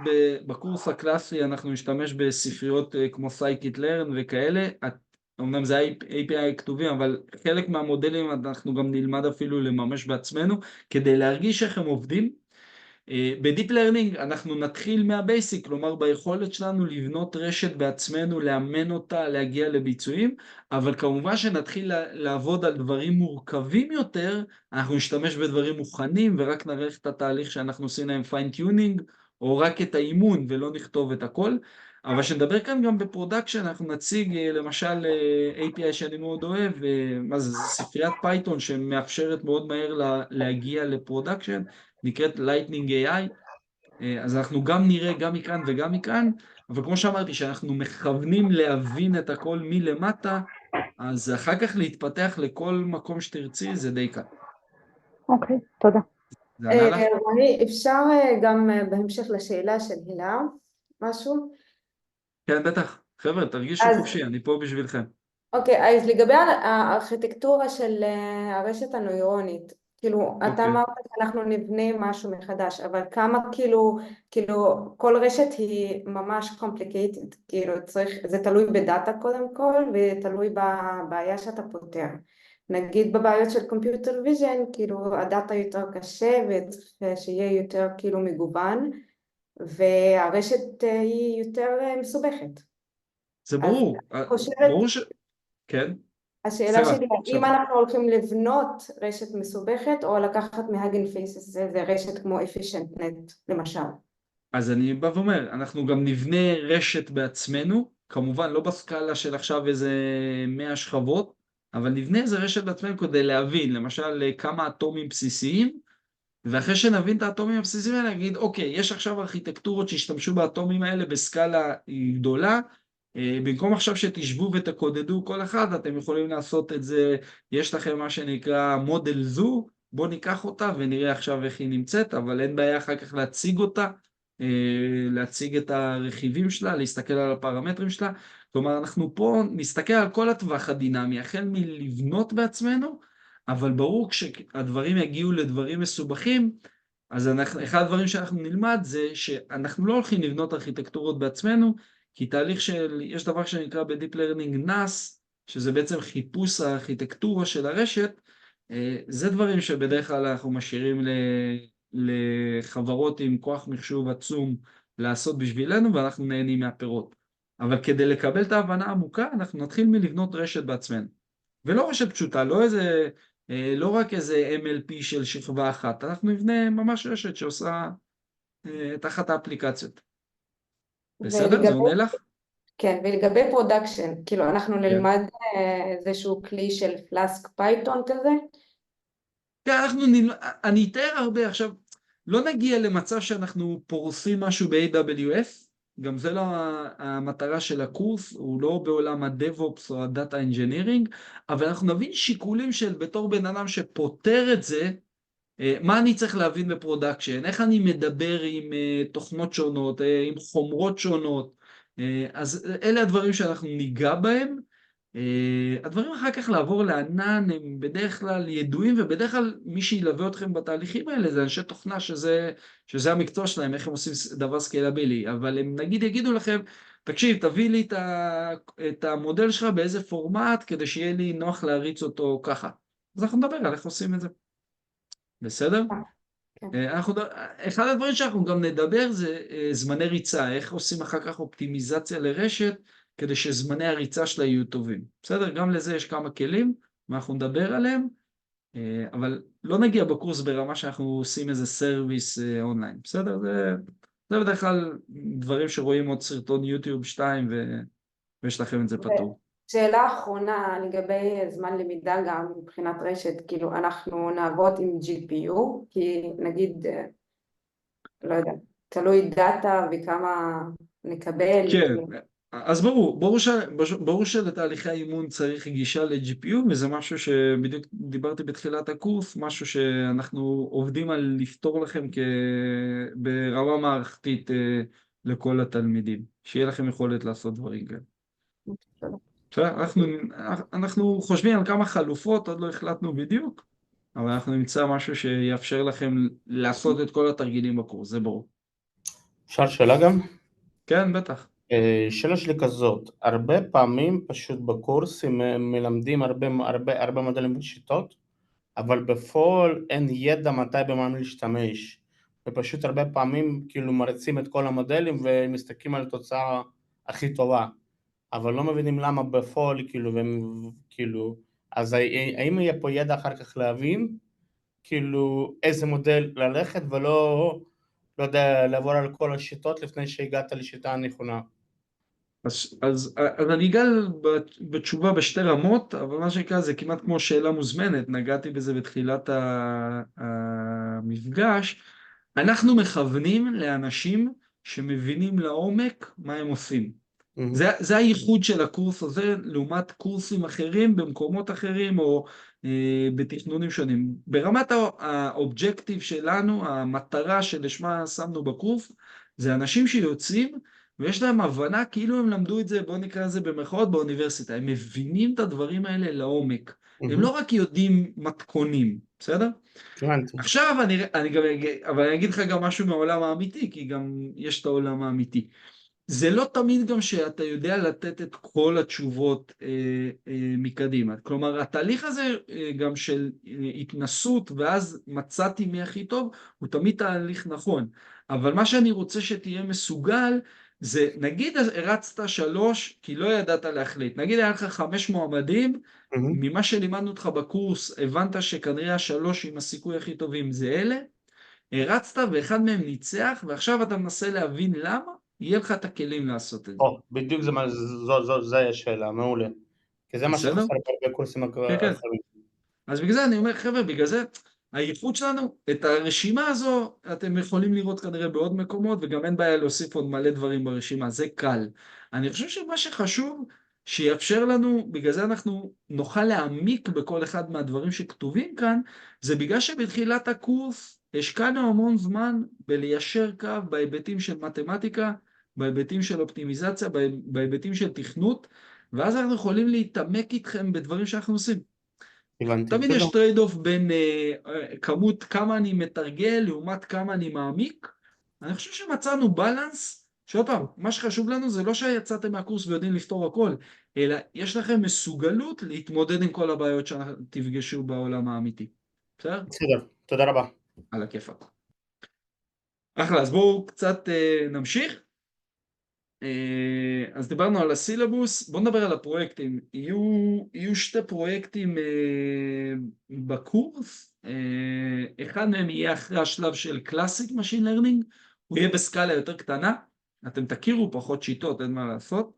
S2: בקורס הקלאסי אנחנו נשתמש בספריות כמו Scikit-learn וכאלה, אמנם זה API כתובים, אבל חלק מהמודלים אנחנו גם נלמד אפילו לממש בעצמנו, כדי להרגיש איך הם עובדים. בדיפ לרנינג אנחנו נתחיל מהבייסיק, כלומר ביכולת שלנו לבנות רשת בעצמנו, לאמן אותה, להגיע לביצועים, אבל כמובן שנתחיל לעבוד על דברים מורכבים יותר, אנחנו נשתמש בדברים מוכנים ורק נערך את התהליך שאנחנו עושים להם פיין-טיונינג, או רק את האימון ולא נכתוב את הכל. אבל שנדבר כאן גם בפרודקשן, אנחנו נציג למשל API שאני מאוד אוהב, מה זה ספריית פייתון שמאפשרת מאוד מהר להגיע לפרודקשן, נקראת Lightning AI, אז אנחנו גם נראה גם מכאן וגם מכאן, אבל כמו שאמרתי, שאנחנו מכוונים להבין את הכל מלמטה, אז אחר כך להתפתח לכל מקום שתרצי, זה די קל.
S5: אוקיי, תודה.
S2: זה ענה לך?
S6: רוני, אפשר גם בהמשך לשאלה של הילה, משהו?
S2: כן, בטח. חבר'ה, תרגישו חופשי, אני פה בשבילכם.
S6: אוקיי, אז לגבי הארכיטקטורה של הרשת הנוירונית, כאילו, אתה אמרת שאנחנו נבנה משהו מחדש, אבל כמה כאילו, כל רשת היא ממש complicated, כאילו, זה תלוי בדאטה קודם כל, ותלוי בבעיה שאתה פותר. נגיד בבעיות של Computer Vision, כאילו, הדאטה יותר קשה, וצריך שיהיה יותר כאילו מגוון, והרשת היא יותר מסובכת.
S2: זה ברור, ברור ש... כן.
S6: השאלה שלי, אם אנחנו הולכים לבנות רשת מסובכת, או לקחת מהגן פייסס, זה רשת כמו EfficientNet, למשל.
S2: אז אני בא ואומר, אנחנו גם נבנה רשת בעצמנו, כמובן לא בסקאלה של עכשיו איזה 100 שכבות, אבל נבנה איזה רשת בעצמנו כדי להבין, למשל כמה אטומים בסיסיים, ואחרי שנבין את האטומים הבסיסיים האלה, נגיד, אוקיי, יש עכשיו ארכיטקטורות שהשתמשו באטומים האלה בסקאלה גדולה, במקום עכשיו שתשבו ותקודדו כל אחד, אתם יכולים לעשות את זה, יש לכם מה שנקרא מודל זו, בואו ניקח אותה ונראה עכשיו איך היא נמצאת, אבל אין בעיה אחר כך להציג אותה, להציג את הרכיבים שלה, להסתכל על הפרמטרים שלה, כלומר אנחנו פה נסתכל על כל הטווח הדינמי, החל מלבנות בעצמנו, אבל ברור כשהדברים יגיעו לדברים מסובכים, אז אחד הדברים שאנחנו נלמד זה שאנחנו לא הולכים לבנות ארכיטקטורות בעצמנו, כי תהליך יש דבר שנקרא בדיפ לרנינג NAS, שזה בעצם חיפוש הארכיטקטורה של הרשת, זה דברים שבדרך כלל אנחנו משאירים לחברות עם כוח מחשוב עצום לעשות בשבילנו, ואנחנו נהנים מהפירות. אבל כדי לקבל את ההבנה העמוקה, אנחנו נתחיל מלבנות רשת בעצמנו. ולא רשת פשוטה, לא רק איזה MLP של שכבה אחת, אנחנו נבנה ממש רשת שעושה תחת האפליקציות. בסדר? זה עונה לך?
S6: כן, ולגבי פרודקשן, כאילו אנחנו נלמד איזשהו כלי של פלאסק פייתון כזה?
S2: כן, אני אתאר הרבה עכשיו, לא נגיע למצב שאנחנו פורסים משהו ב-AWS, גם זה לא המטרה של הקורס, הוא לא בעולם ה-DevOps או ה-Data Engineering, אבל אנחנו נבין שיקולים של בתור בן אדם שפותר את זה, מה אני צריך להבין בפרודקשן, איך אני מדבר עם תוכנות שונות, עם חומרות שונות, אז אלה הדברים שאנחנו ניגע בהם. הדברים אחר כך לעבור לענן הם בדרך כלל ידועים, ובדרך כלל מי שילווה אתכם בתהליכים האלה זה אנשי תוכנה שזה המקצוע שלהם, איך הם עושים דבר סקיילבילי, אבל הם נגיד יגידו לכם, תקשיב, תביא לי את המודל שלך באיזה פורמט כדי שיהיה לי נוח להריץ אותו ככה. אז אנחנו נדבר על איך עושים את זה. בסדר? אחד הדברים שאנחנו גם נדבר זה זמני ריצה, איך עושים אחר כך אופטימיזציה לרשת כדי שזמני הריצה שלה יהיו טובים. בסדר? גם לזה יש כמה כלים, ואנחנו נדבר עליהם, אבל לא נגיע בקורס ברמה שאנחנו עושים איזה סרוויס אונליין. בסדר? זה בדרך כלל דברים שרואים עוד סרטון יוטיוב 2 ויש לכם את זה פתור.
S6: שאלה אחרונה לגבי זמן למידה גם מבחינת רשת, כאילו אנחנו נעבוד עם GPU, כי נגיד, לא יודע, תלוי דאטה וכמה נקבל.
S2: כן, אז ברור שלתהליכי האימון צריך גישה ל-GPU, וזה משהו שבדיוק דיברתי בתחילת הקורס, משהו שאנחנו עובדים על לפתור לכם ברמה מערכתית לכל התלמידים, שיהיה לכם יכולת לעשות דברים כאלה. אנחנו חושבים על כמה חלופות, עוד לא החלטנו בדיוק, אבל אנחנו נמצא משהו שיאפשר לכם לעשות את כל התרגילים בקורס, זה ברור.
S7: אפשר שאלה גם?
S2: כן, בטח.
S7: שאלה שלי כזאת, הרבה פעמים פשוט בקורסים מלמדים הרבה מודלים ושיטות, אבל בפועל אין ידע מתי במה להשתמש, ופשוט הרבה פעמים כאילו מריצים את כל המודלים ומסתכלים על התוצאה הכי טובה, אבל לא מבינים למה בפועל כאילו, אז האם יהיה פה ידע אחר כך להבין כאילו איזה מודל ללכת ולא לא יודע, לעבור על כל השיטות לפני שהגעת לשיטה הנכונה.
S2: אז אני אגע בתשובה בשתי רמות, אבל מה שנקרא זה כמעט כמו שאלה מוזמנת, נגעתי בזה בתחילת המפגש. אנחנו מכוונים לאנשים שמבינים לעומק מה הם עושים. זה הייחוד של הקורס הזה, לעומת קורסים אחרים במקומות אחרים או בתכנונים שונים. ברמת האובג'קטיב שלנו, המטרה שלשמה שמנו בקורס, זה אנשים שיוצאים ויש להם הבנה כאילו הם למדו את זה, בואו נקרא לזה במרכאות באוניברסיטה, הם מבינים את הדברים האלה לעומק, הם לא רק יודעים מתכונים, בסדר? עכשיו אני אגיד לך גם משהו מהעולם האמיתי, כי גם יש את העולם האמיתי. זה לא תמיד גם שאתה יודע לתת את כל התשובות מקדימה. כלומר, התהליך הזה גם של התנסות ואז מצאתי מי הכי טוב, הוא תמיד תהליך נכון. אבל מה שאני רוצה שתהיה מסוגל, זה נגיד הרצת 3 כי לא ידעת להחליט. נגיד היה לך 5 מועמדים, ממה שלימדנו אותך בקורס, הבנת שכנראה 3 עם הסיכוי הכי טובים זה אלה, הרצת ואחד מהם ניצח, ועכשיו אתה מנסה להבין למה, יהיה לך את הכלים לעשות את זה.
S7: בדיוק זה השאלה, מעולה. כי זה מה שחסר בקורסים אחרים.
S2: אז בגלל זה אני אומר, חבר'ה, בגלל זה הייחוד שלנו, את הרשימה הזו אתם יכולים לראות כנראה בעוד מקומות, וגם אין בעיה להוסיף עוד מלא דברים ברשימה, זה קל. אני חושב שמה שחשוב, שיאפשר לנו, בגלל זה אנחנו נוכל להעמיק בכל אחד מהדברים שכתובים כאן, זה בגלל שבתחילת הקורס השקענו המון זמן בליישר קו בהיבטים של מתמטיקה, בהיבטים של אופטימיזציה, בהיבטים של תכנות, ואז אנחנו יכולים להתעמק איתכם בדברים שאנחנו עושים. תמיד יש טרייד אוף בין כמות כמה אני מתרגל לעומת כמה אני מעמיק. אני חושב שמצאנו בלנס, שעוד פעם, מה שחשוב לנו זה לא שיצאתם מהקורס ויודעים לפתור הכל, אלא יש לכם מסוגלות להתמודד עם כל הבעיות שתפגשו בעולם האמיתי. בסדר?
S7: בסדר, תודה רבה.
S2: על הכיפאק. אחלה, אז בואו קצת נמשיך. אז דיברנו על הסילבוס, בואו נדבר על הפרויקטים. יהיו 2 פרויקטים בקורס, אחד מהם יהיה אחרי השלב של Classic Machine Learning, הוא יהיה בסקאלה יותר קטנה, אתם תכירו פחות שיטות, אין מה לעשות,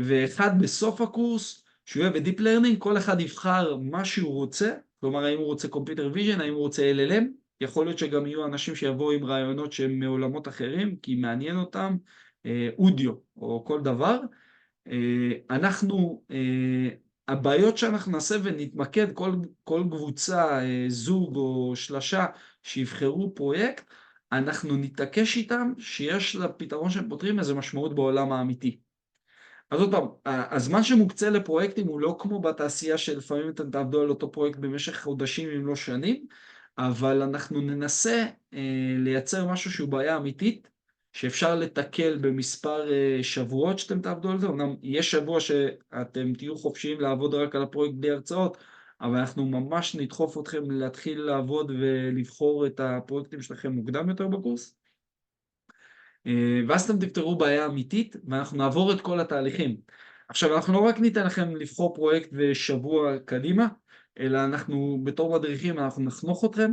S2: ואחד בסוף הקורס, שהוא יהיה ב-Deep Learning, כל אחד יבחר מה שהוא רוצה, כלומר, האם הוא רוצה Computer Vision, האם הוא רוצה LLM, יכול להיות שגם יהיו אנשים שיבואו עם רעיונות שהם מעולמות אחרים, כי מעניין אותם, אודיו או כל דבר. הבעיות שאנחנו נעשה ונתמקד, כל קבוצה, זוג או שלשה שיבחרו פרויקט, אנחנו נתעקש איתם שיש לפתרון שהם פותרים איזה משמעות בעולם האמיתי. אז עוד פעם, הזמן שמוקצה לפרויקטים הוא לא כמו בתעשייה שלפעמים אתם תעבדו על אותו פרויקט במשך חודשים אם לא שנים, אבל אנחנו ננסה לייצר משהו שהוא בעיה אמיתית, שאפשר לתקל במספר שבועות שאתם תעבדו על זה. אמנם יש שבוע שאתם תהיו חופשיים לעבוד רק על הפרויקט בלי הרצאות, אבל אנחנו ממש נדחוף אתכם להתחיל לעבוד ולבחור את הפרויקטים שלכם מוקדם יותר בקורס. ואז אתם תפתרו בעיה אמיתית, ואנחנו נעבור את כל התהליכים. עכשיו, אנחנו לא רק ניתן לכם לבחור פרויקט ושבוע קדימה, אלא אנחנו בתור מדריכים, אנחנו נחנוך אתכם,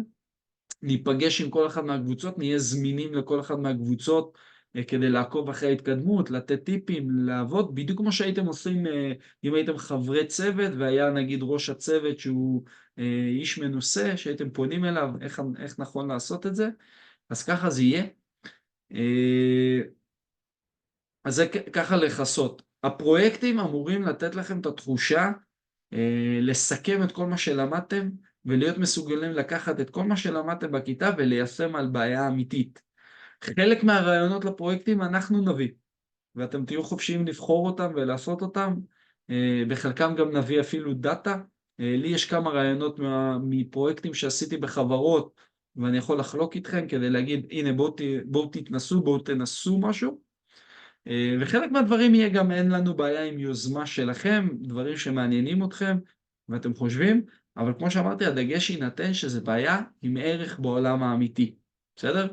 S2: ניפגש עם כל אחד מהקבוצות, נהיה זמינים לכל אחד מהקבוצות, כדי לעקוב אחרי ההתקדמות, לתת טיפים, לעבוד, בדיוק כמו שהייתם עושים, אם הייתם חברי צוות, והיה נגיד ראש הצוות שהוא איש מנוסה, שהייתם פונים אליו, איך נכון לעשות את זה, אז ככה זה יהיה. אז זה ככה לחסות. הפרויקטים אמורים לתת לכם את התחושה, לסכם את כל מה שלמדתם, ולהיות מסוגלים לקחת את כל מה שלמדתם בכיתה וליישם על בעיה אמיתית. חלק מהרעיונות לפרויקטים אנחנו נביא, ואתם תהיו חופשיים לבחור אותם ולעשות אותם, בחלקם גם נביא אפילו דאטה. לי יש כמה רעיונות מפרויקטים שעשיתי בחברות, ואני יכול לחלוק איתכם כדי להגיד, הנה בואו תתנסו, בואו תנסו משהו. וחלק מהדברים יהיה גם אין לנו בעיה עם יוזמה שלכם, דברים שמעניינים אתכם ואתם חושבים, אבל כמו שאמרתי, הדגש יינתן שזה בעיה עם ערך בעולם האמיתי. בסדר?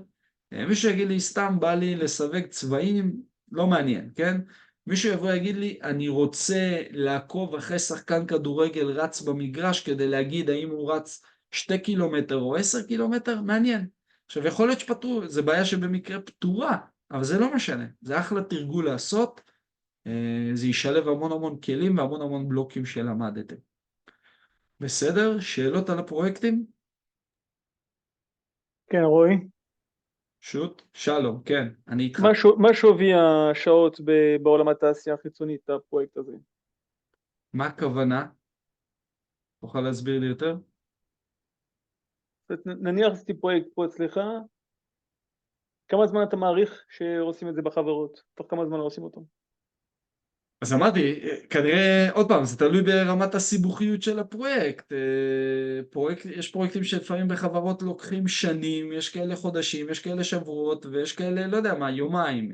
S2: מישהו יגיד לי, סתם בא לי לסווג צבעים, לא מעניין, כן? מישהו יבוא יגיד לי, אני רוצה לעקוב אחרי שחקן כדורגל רץ במגרש כדי להגיד האם הוא רץ 2 קילומטר או 10 קילומטר, מעניין. עכשיו יכול להיות שפתרו, זה בעיה שבמקרה פתורה, אבל זה לא משנה, זה אחלה תרגול לעשות, זה ישלב המון כלים והמון בלוקים שלמדתם. בסדר? שאלות על הפרויקטים?
S8: כן, רועי.
S2: שוט, שלום, כן, אני איתך.
S8: מה שווי השעות בעולם התעשייה החיצונית, הפרויקט הזה?
S2: מה הכוונה? תוכל להסביר לי יותר?
S8: נניח עשיתי פרויקט פה אצלך, כמה זמן אתה מעריך שעושים את זה בחברות? תוך כמה זמן עושים אותו?
S2: אז אמרתי, כנראה, עוד פעם, זה תלוי ברמת הסיבוכיות של הפרויקט. יש פרויקטים שלפעמים בחברות לוקחים שנים, יש כאלה חודשים, יש כאלה שבועות, ויש כאלה, לא יודע מה, יומיים.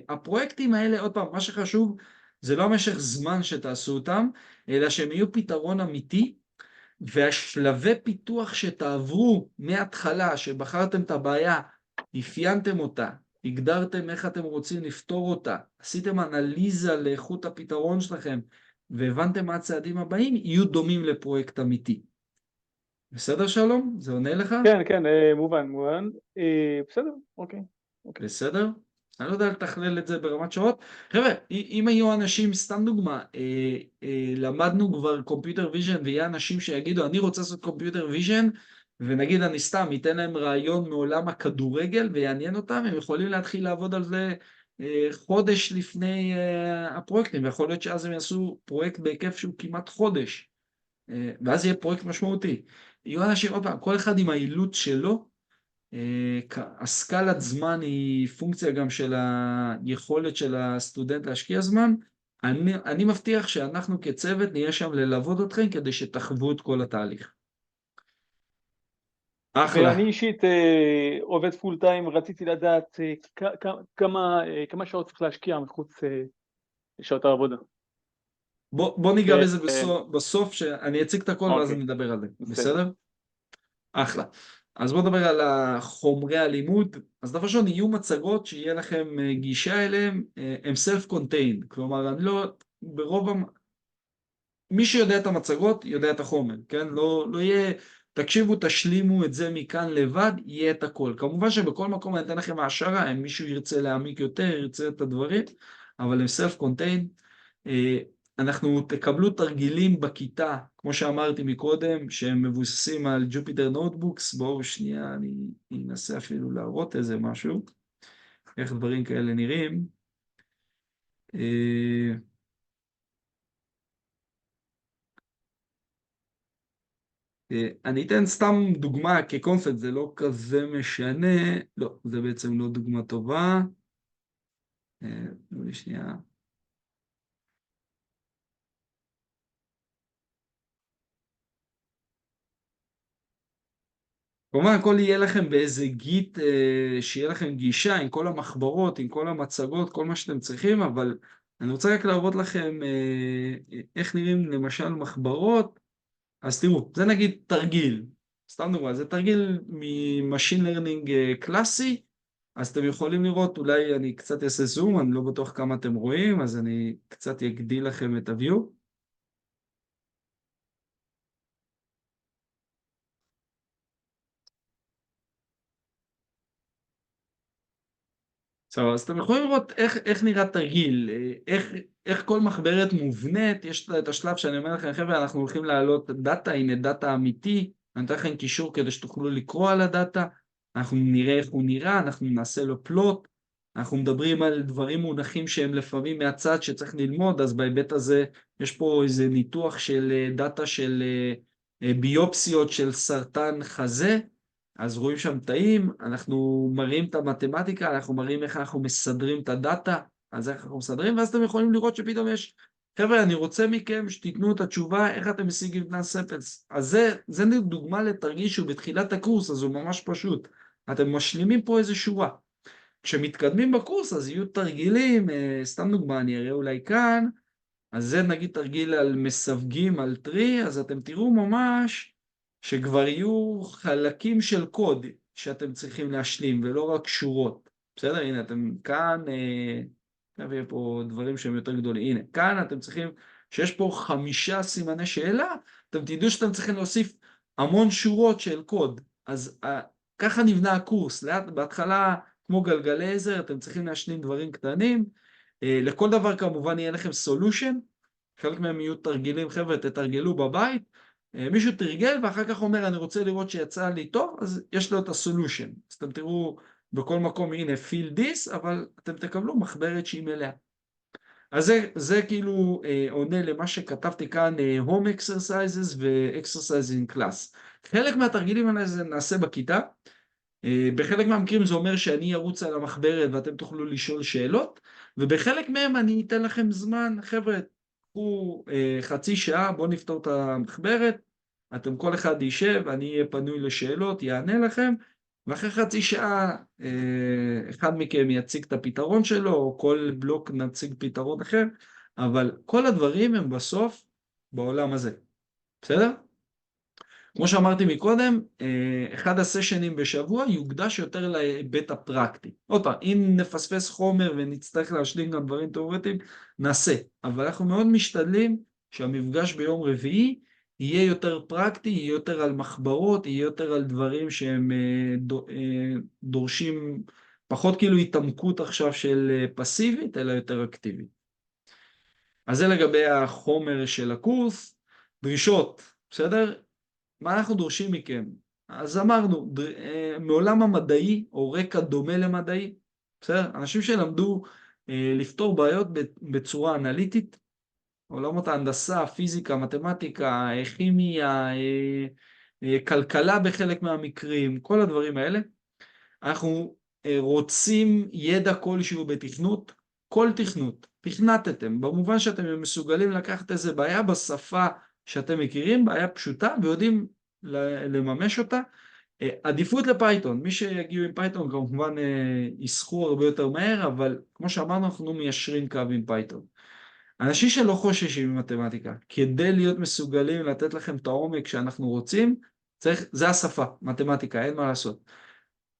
S2: הפרויקטים האלה, עוד פעם, מה שחשוב, זה לא המשך זמן שתעשו אותם, אלא שהם יהיו פתרון אמיתי, והשלבי פיתוח שתעברו מההתחלה, שבחרתם את הבעיה, אפיינתם אותה, הגדרתם איך אתם רוצים לפתור אותה, עשיתם אנליזה לאיכות הפתרון שלכם, והבנתם מה הצעדים הבאים, יהיו דומים לפרויקט אמיתי. בסדר שלום? זה עונה לך?
S8: כן, מובן. בסדר, אוקיי.
S2: בסדר? אני לא יודע לתכלל את זה ברמת שעות. חבר'ה, אם היו אנשים, סתם דוגמה, למדנו כבר קומפיוטר ויז'ן, ויהיה אנשים שיגידו, אני רוצה לעשות קומפיוטר ויז'ן, ונגיד אני סתם ייתן להם רעיון מעולם הכדורגל ויעניין אותם, הם יכולים להתחיל לעבוד על זה חודש לפני הפרויקטים, ויכול להיות שאז הם יעשו פרויקט בהיקף שהוא כמעט חודש, ואז יהיה פרויקט משמעותי. יהיו אנשים, עוד פעם, כל אחד עם האילוץ שלו, הסקלת זמן היא פונקציה גם של היכולת של הסטודנט להשקיע זמן. אני מבטיח שאנחנו כצוות נהיה שם ללוות אתכם כדי שתחוו את כל התהליך. אחלה.
S8: ואני אישית עובד פול טיים, רציתי לדעת כמה שעות צריך להשקיע מחוץ לשעות העבודה.
S2: בוא ניגע בזה בסוף, שאני אציג את הכל ואז נדבר על זה. בסדר? אחלה. אז בואו נדבר על חומרי הלימוד. אז דבר ראשון, יהיו מצגות שיהיה לכם גישה אליהם, הם self-contained, כלומר, אני לא, מי שיודע את המצגות, יודע את החומר, כן? לא יהיה, תקשיבו, תשלימו את זה מכאן לבד, יהיה את הכל. כמובן שבכל מקום אני אתן לכם העשרה, אם מישהו ירצה להעמיק יותר, ירצה את הדברים, אבל הם self-contained. אנחנו תקבלו תרגילים בכיתה, כמו שאמרתי מקודם, שהם מבוססים על ג'ופיטר נוטבוקס. בואו שנייה, אני אנסה אפילו להראות איזה משהו, איך דברים כאלה נראים. אני אתן סתם דוגמה כקונספט, זה לא כזה משנה. לא, זה בעצם לא דוגמה טובה. תנו לי שנייה. כלומר, הכל יהיה לכם באיזה גיט, שיהיה לכם גישה עם כל המחברות, עם כל המצגות, כל מה שאתם צריכים, אבל אני רוצה רק להראות לכם איך נראים למשל מחברות. אז תראו, זה נגיד תרגיל, סתם דוגמה, זה תרגיל ממשין לרנינג קלאסי, אז אתם יכולים לראות, אולי אני קצת אעשה זום, אני לא בטוח כמה אתם רואים, אז אני קצת אגדיל לכם את ה-view. אז אתם יכולים לראות איך נראה תרגיל, איך כל מחברת מובנית. יש את השלב שאני אומר לכם, חבר'ה, אנחנו הולכים להעלות דאטה, הנה דאטה אמיתי, אני אתן לכם קישור כדי שתוכלו לקרוא על הדאטה, אנחנו נראה איך הוא נראה, אנחנו נעשה לו פלוט, אנחנו מדברים על דברים מונחים שהם לפעמים מהצד שצריך ללמוד, אז בהיבט הזה יש פה איזה ניתוח של דאטה של ביופסיות של סרטן חזה, אז רואים שם תאים, אנחנו מראים את המתמטיקה, אנחנו מראים איך אנחנו מסדרים את הדאטה, אז איך אנחנו מסדרים, ואז אתם יכולים לראות שפתאום יש, חבר'ה, אני רוצה מכם שתיתנו את התשובה, איך אתם משיגים את סמפלס. אז זה דוגמה לתרגיל שהוא בתחילת הקורס, אז הוא ממש פשוט. אתם משלימים פה איזה שורה. כשמתקדמים בקורס, אז יהיו תרגילים, סתם דוגמה, אני אראה אולי כאן, אז זה נגיד תרגיל על מסווגים, על טרי, אז אתם תראו ממש שכבר יהיו חלקים של קוד שאתם צריכים להשלים, ולא רק שורות. בסדר? הנה, אתם כאן, יהיה פה דברים שהם יותר גדולים. הנה, כאן אתם צריכים, שיש פה 5 סימני שאלה, אתם תדעו שאתם צריכים להוסיף המון שורות של קוד. אז ככה נבנה הקורס. לאט, בהתחלה, כמו גלגלי עזר, אתם צריכים להשלים דברים קטנים. לכל דבר כמובן יהיה לכם סולושן, חלק מהם יהיו תרגילים, חבר'ה, תתרגלו בבית, מישהו תרגל ואחר כך אומר אני רוצה לראות שיצא לי טוב, אז יש לו את הסולושן, אז אתם תראו בכל מקום, הנה fill this, אבל אתם תקבלו מחברת שהיא מלאה. אז זה כאילו עונה למה שכתבתי כאן, home exercises ו-exercises in class. חלק מהתרגילים האלה זה נעשה בכיתה, בחלק מהמקרים זה אומר שאני ארוץ על המחברת ואתם תוכלו לשאול שאלות, ובחלק מהם אני אתן לכם זמן, חבר'ה, קחו חצי שעה, בואו נפתור את המחברת, אתם כל אחד יישב, אני אהיה פנוי לשאלות, יענה לכם, ואחרי חצי שעה אחד מכם יציג את הפתרון שלו, או כל בלוק נציג פתרון אחר, אבל כל הדברים הם בסוף בעולם הזה, בסדר? כמו שאמרתי מקודם, אחד הסשנים בשבוע יוקדש יותר להיבט הפרקטי. עוד פעם, אם נפספס חומר ונצטרך להשלים גם דברים תיאורטיים, נעשה. אבל אנחנו מאוד משתדלים שהמפגש ביום רביעי יהיה יותר פרקטי, יהיה יותר על מחברות, יהיה יותר על דברים שהם דורשים פחות כאילו התעמקות עכשיו של פסיבית, אלא יותר אקטיבית. אז זה לגבי החומר של הקורס. דרישות, בסדר? מה אנחנו דורשים מכם? אז אמרנו, מעולם המדעי, או רקע דומה למדעי, בסדר? אנשים שלמדו לפתור בעיות בצורה אנליטית, עולמות ההנדסה, פיזיקה, מתמטיקה, כימיה, כלכלה בחלק מהמקרים, כל הדברים האלה. אנחנו רוצים ידע כלשהו בתכנות, כל תכנות, תכנתתם, במובן שאתם מסוגלים לקחת איזה בעיה בשפה שאתם מכירים, בעיה פשוטה, ויודעים לממש אותה. עדיפות לפייתון, מי שיגיעו עם פייתון כמובן יסחו הרבה יותר מהר, אבל כמו שאמרנו, אנחנו מיישרים קו עם פייתון. אנשים שלא חוששים ממתמטיקה, כדי להיות מסוגלים לתת לכם את העומק שאנחנו רוצים, זה השפה, מתמטיקה, אין מה לעשות.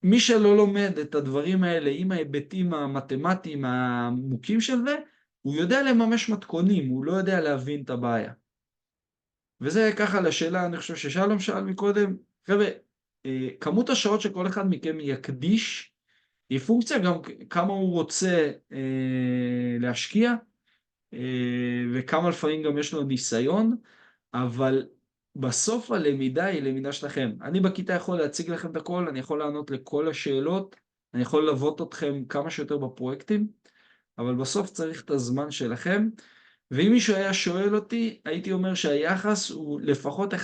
S2: מי שלא לומד את הדברים האלה עם ההיבטים המתמטיים העמוקים של זה, הוא יודע לממש מתכונים, הוא לא יודע להבין את הבעיה. וזה ככה לשאלה, אני חושב ששלום שאל מקודם, חבר'ה, כמות השעות שכל אחד מכם יקדיש, היא פונקציה גם כמה הוא רוצה להשקיע, וכמה לפעמים גם יש לו ניסיון, אבל בסוף הלמידה היא למידה שלכם. אני בכיתה יכול להציג לכם את הכל, אני יכול לענות לכל השאלות, אני יכול ללוות אתכם כמה שיותר בפרויקטים, אבל בסוף צריך את הזמן שלכם, ואם מישהו היה שואל אותי, הייתי אומר שהיחס הוא לפחות 1:1,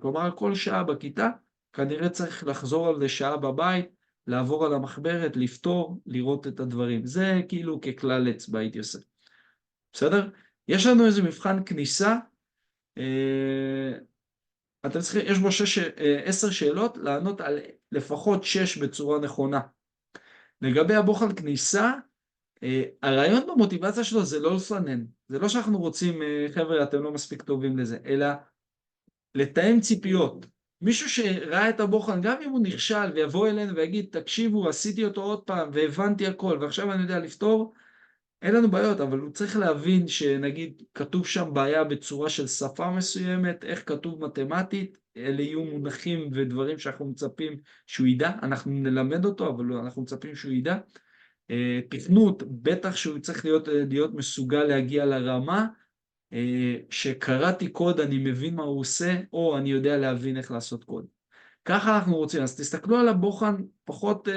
S2: כלומר כל שעה בכיתה, כנראה צריך לחזור על זה שעה בבית, לעבור על המחברת, לפתור, לראות את הדברים. זה כאילו ככלל אצבע הייתי עושה. בסדר? יש לנו איזה מבחן כניסה, אתם צריכים, יש בו 10 שאלות, לענות על לפחות 6 בצורה נכונה. לגבי הבוחן כניסה, הרעיון במוטיבציה שלו זה לא לפנן. זה לא שאנחנו רוצים, חבר'ה, אתם לא מספיק טובים לזה, אלא לתאם ציפיות. מישהו שראה את הבוחן, גם אם הוא נכשל ויבוא אלינו ויגיד, תקשיבו, עשיתי אותו עוד פעם והבנתי הכל, ועכשיו אני יודע לפתור, אין לנו בעיות, אבל הוא צריך להבין שנגיד כתוב שם בעיה בצורה של שפה מסוימת, איך כתוב מתמטית, אלה יהיו מונחים ודברים שאנחנו מצפים שהוא ידע, אנחנו נלמד אותו, אבל אנחנו מצפים שהוא ידע. תכנות, בטח שהוא צריך להיות מסוגל להגיע לרמה, שקראתי קוד, אני מבין מה הוא עושה, או אני יודע להבין איך לעשות קוד. ככה אנחנו רוצים, אז תסתכלו על הבוחן, פחות,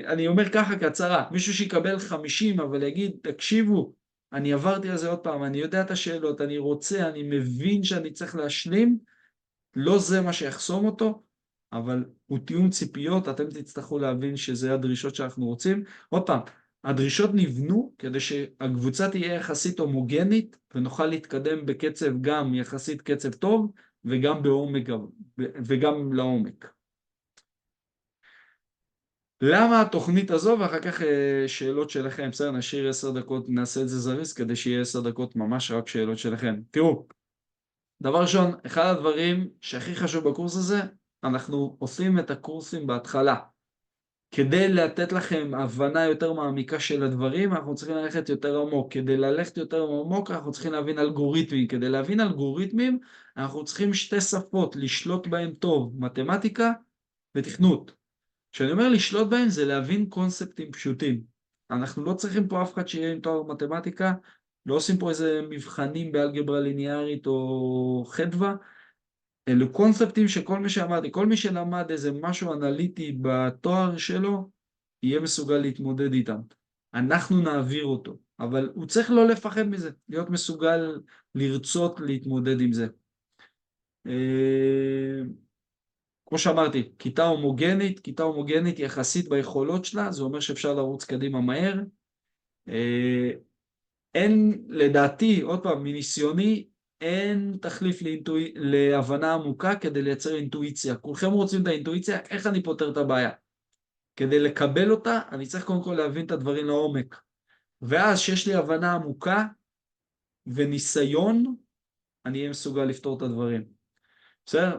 S2: אני אומר ככה כהצהרה, מישהו שיקבל 50, אבל יגיד, תקשיבו, אני עברתי על זה עוד פעם, אני יודע את השאלות, אני רוצה, אני מבין שאני צריך להשלים, לא זה מה שיחסום אותו, אבל הוא תיאום ציפיות, אתם תצטרכו להבין שזה הדרישות שאנחנו רוצים. עוד פעם, הדרישות נבנו כדי שהקבוצה תהיה יחסית הומוגנית, ונוכל להתקדם בקצב גם יחסית קצב טוב, וגם בעומק, וגם לעומק. למה התוכנית הזו, ואחר כך שאלות שלכם, בסדר, נשאיר 10 דקות, נעשה את זה זריז, כדי שיהיה 10 דקות ממש רק שאלות שלכם. תראו, דבר ראשון, אחד הדברים שהכי חשוב בקורס הזה, אנחנו עושים את הקורסים בהתחלה. כדי לתת לכם הבנה יותר מעמיקה של הדברים, אנחנו צריכים ללכת יותר עמוק. כדי ללכת יותר עמוק, אנחנו צריכים להבין אלגוריתמים. כדי להבין אלגוריתמים, אנחנו צריכים 2 שפות, לשלוט בהם טוב, מתמטיקה ותכנות. כשאני אומר לשלוט בהם, זה להבין קונספטים פשוטים. אנחנו לא צריכים פה אף אחד שיהיה עם תואר מתמטיקה, לא עושים פה איזה מבחנים באלגברה ליניארית או חדווה, אלו קונספטים שכל מי שאמרתי, כל מי שלמד איזה משהו אנליטי בתואר שלו, יהיה מסוגל להתמודד איתם. אנחנו נעביר אותו, אבל הוא צריך לא לפחד מזה, להיות מסוגל לרצות להתמודד עם זה. כמו שאמרתי, כיתה הומוגנית יחסית ביכולות שלה, זה אומר שאפשר לרוץ קדימה מהר. אין, לדעתי, עוד פעם, מניסיוני, אין תחליף להבנה עמוקה כדי לייצר אינטואיציה. כולכם רוצים את האינטואיציה, איך אני פותר את הבעיה? כדי לקבל אותה, אני צריך קודם כל להבין את הדברים לעומק. ואז שיש לי הבנה עמוקה וניסיון, אני אהיה מסוגל לפתור את הדברים. בסדר?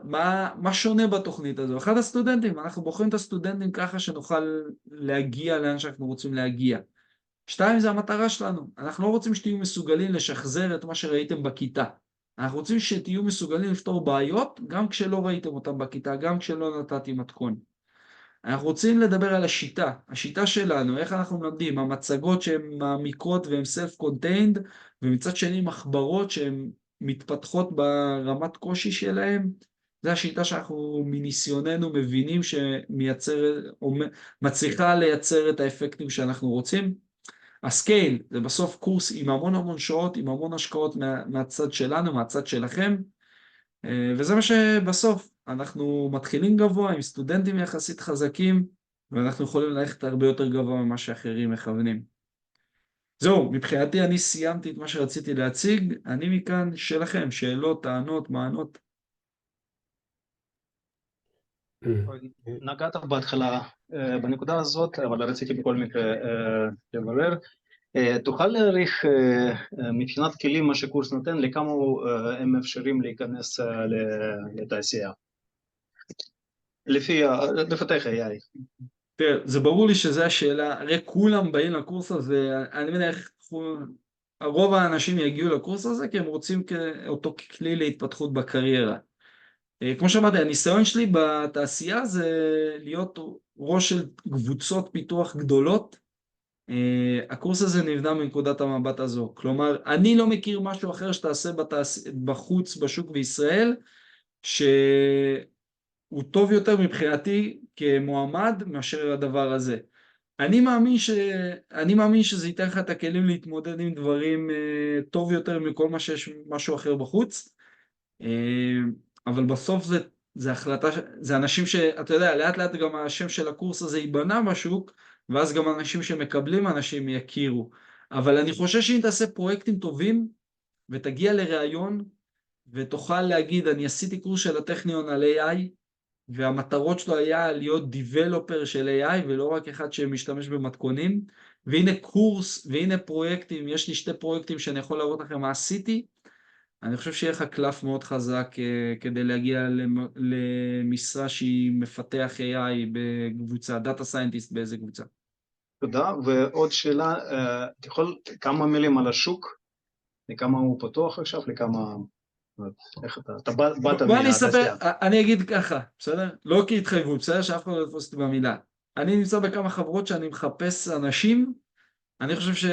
S2: מה שונה בתוכנית הזו? אחד הסטודנטים, אנחנו בוחרים את הסטודנטים ככה שנוכל להגיע לאן שאנחנו רוצים להגיע. 2, זה המטרה שלנו. אנחנו לא רוצים שתהיו מסוגלים לשחזר את מה שראיתם בכיתה. אנחנו רוצים שתהיו מסוגלים לפתור בעיות, גם כשלא ראיתם אותם בכיתה, גם כשלא נתתי מתכון. אנחנו רוצים לדבר על השיטה, השיטה שלנו, איך אנחנו מלמדים, המצגות שהן מעמיקות והן self-contained, ומצד שני מחברות שהן מתפתחות ברמת קושי שלהן. זו השיטה שאנחנו מניסיוננו מבינים מצליחה לייצר את האפקטים שאנחנו רוצים. הסקייל זה בסוף קורס עם המון שעות, עם המון השקעות מהצד שלנו, מהצד שלכם, וזה מה שבסוף אנחנו מתחילים גבוה עם סטודנטים יחסית חזקים, ואנחנו יכולים ללכת הרבה יותר גבוה ממה שאחרים מכוונים. זהו, מבחינתי אני סיימתי את מה שרציתי להציג, אני מכאן שלכם, שאלות, טענות, מענות.
S9: נגעת בהתחלה בנקודה הזאת, אבל רציתי בכל מקרה לברר. תוכל להעריך מבחינת כלים מה שקורס נותן, לכמה הם מאפשרים להיכנס לתעשייה? לפתח AI.
S2: תראה, זה ברור לי שזו השאלה, הרי כולם באים לקורס הזה, אני מניח, רוב האנשים יגיעו לקורס הזה כי הם רוצים אותו כלי להתפתחות בקריירה. כמו שאמרתי, הניסיון שלי בתעשייה זה להיות ראש של קבוצות פיתוח גדולות, הקורס הזה נבנה מנקודת המבט הזו. כלומר, אני לא מכיר משהו אחר שתעשה בחוץ, בשוק בישראל, שהוא טוב יותר מבחינתי כמועמד מאשר הדבר הזה. אני מאמין שזה ייתן לך את הכלים להתמודד עם דברים טוב יותר מכל מה שיש משהו אחר בחוץ, אבל בסוף זה החלטה, זה אנשים שאתה יודע, לאט לאט גם השם של הקורס הזה ייבנה בשוק, ואז גם אנשים שמקבלים אנשים יכירו. אבל אני חושב שאם תעשה פרויקטים טובים, ותגיע לראיון, ותוכל להגיד, אני עשיתי קורס של הטכניון על AI, והמטרות שלו היה להיות דיבלופר של AI, ולא רק אחד שמשתמש במתכונים, והנה קורס, והנה פרויקטים, יש לי 2 פרויקטים שאני יכול להראות לכם מה עשיתי, אני חושב שיהיה לך קלף מאוד חזק כדי להגיע למשרה שהיא מפתח AI בקבוצה, דאטה סיינטיסט באיזה קבוצה.
S9: תודה, ועוד שאלה, אתה יכול כמה מילים על השוק, לכמה הוא פתוח עכשיו, לכמה, איך אתה באת
S2: בוא אני אספר,
S9: מהתעשייה.
S2: אני אגיד ככה, בסדר? לא כהתחייבות, בסדר? שאף אחד לא יתפוס אותי במילה. אני נמצא בכמה חברות שאני מחפש אנשים, אני חושב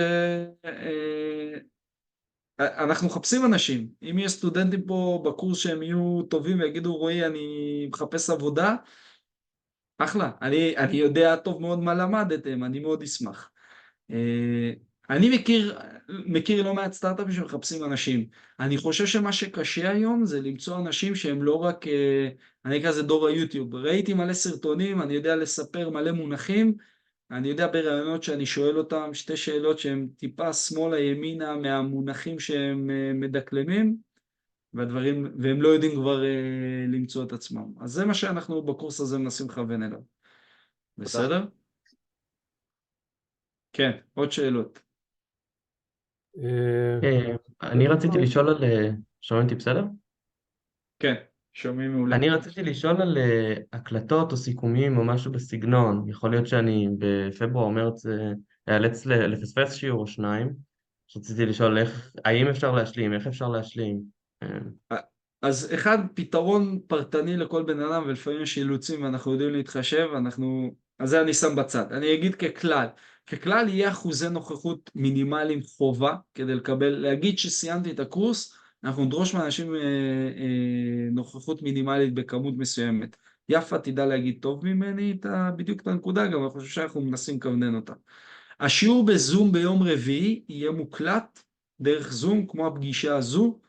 S2: אנחנו מחפשים אנשים. אם יש סטודנטים פה בקורס שהם יהיו טובים ויגידו, רועי, אני מחפש עבודה, אחלה. אני יודע טוב מאוד מה למדתם, אני מאוד אשמח. אני מכיר לא מעט סטארט-אפים שמחפשים אנשים. אני חושב שמה שקשה היום זה למצוא אנשים שהם לא רק, אני אקרא לזה דור היוטיוב. ראיתי מלא סרטונים, אני יודע לספר מלא מונחים, אני יודע ברעיונות שאני שואל אותם 2 שאלות שהן טיפה שמאלה ימינה מהמונחים שהם מדקלמים, והם לא יודעים כבר למצוא את עצמם. אז זה מה שאנחנו בקורס הזה מנסים לכוון אליו. בסדר? כן, עוד שאלות.
S10: אני רציתי לשאול על... שומעים אותי בסדר?
S2: כן, שומעים מעולה.
S10: אני רציתי לשאול על הקלטות או סיכומים או משהו בסגנון. יכול להיות שאני בפברואר או מרץ אאלץ לפספס שיעור או 2. רציתי לשאול האם אפשר להשלים, איך אפשר להשלים.
S2: אז אחד, פתרון פרטני לכל בן אדם, ולפעמים יש אילוצים ואנחנו יודעים להתחשב, אז זה אני שם בצד. אני אגיד ככלל יהיה אחוזי נוכחות מינימליים חובה, כדי להגיד שסיימתי את הקורס, אנחנו נדרוש מאנשים נוכחות מינימלית בכמות מסוימת. יפה תדע להגיד טוב ממני בדיוק את הנקודה, גם אני חושב שאנחנו מנסים לכוונן אותה. השיעור בזום ביום רביעי יהיה מוקלט דרך זום, כמו הפגישה הזו,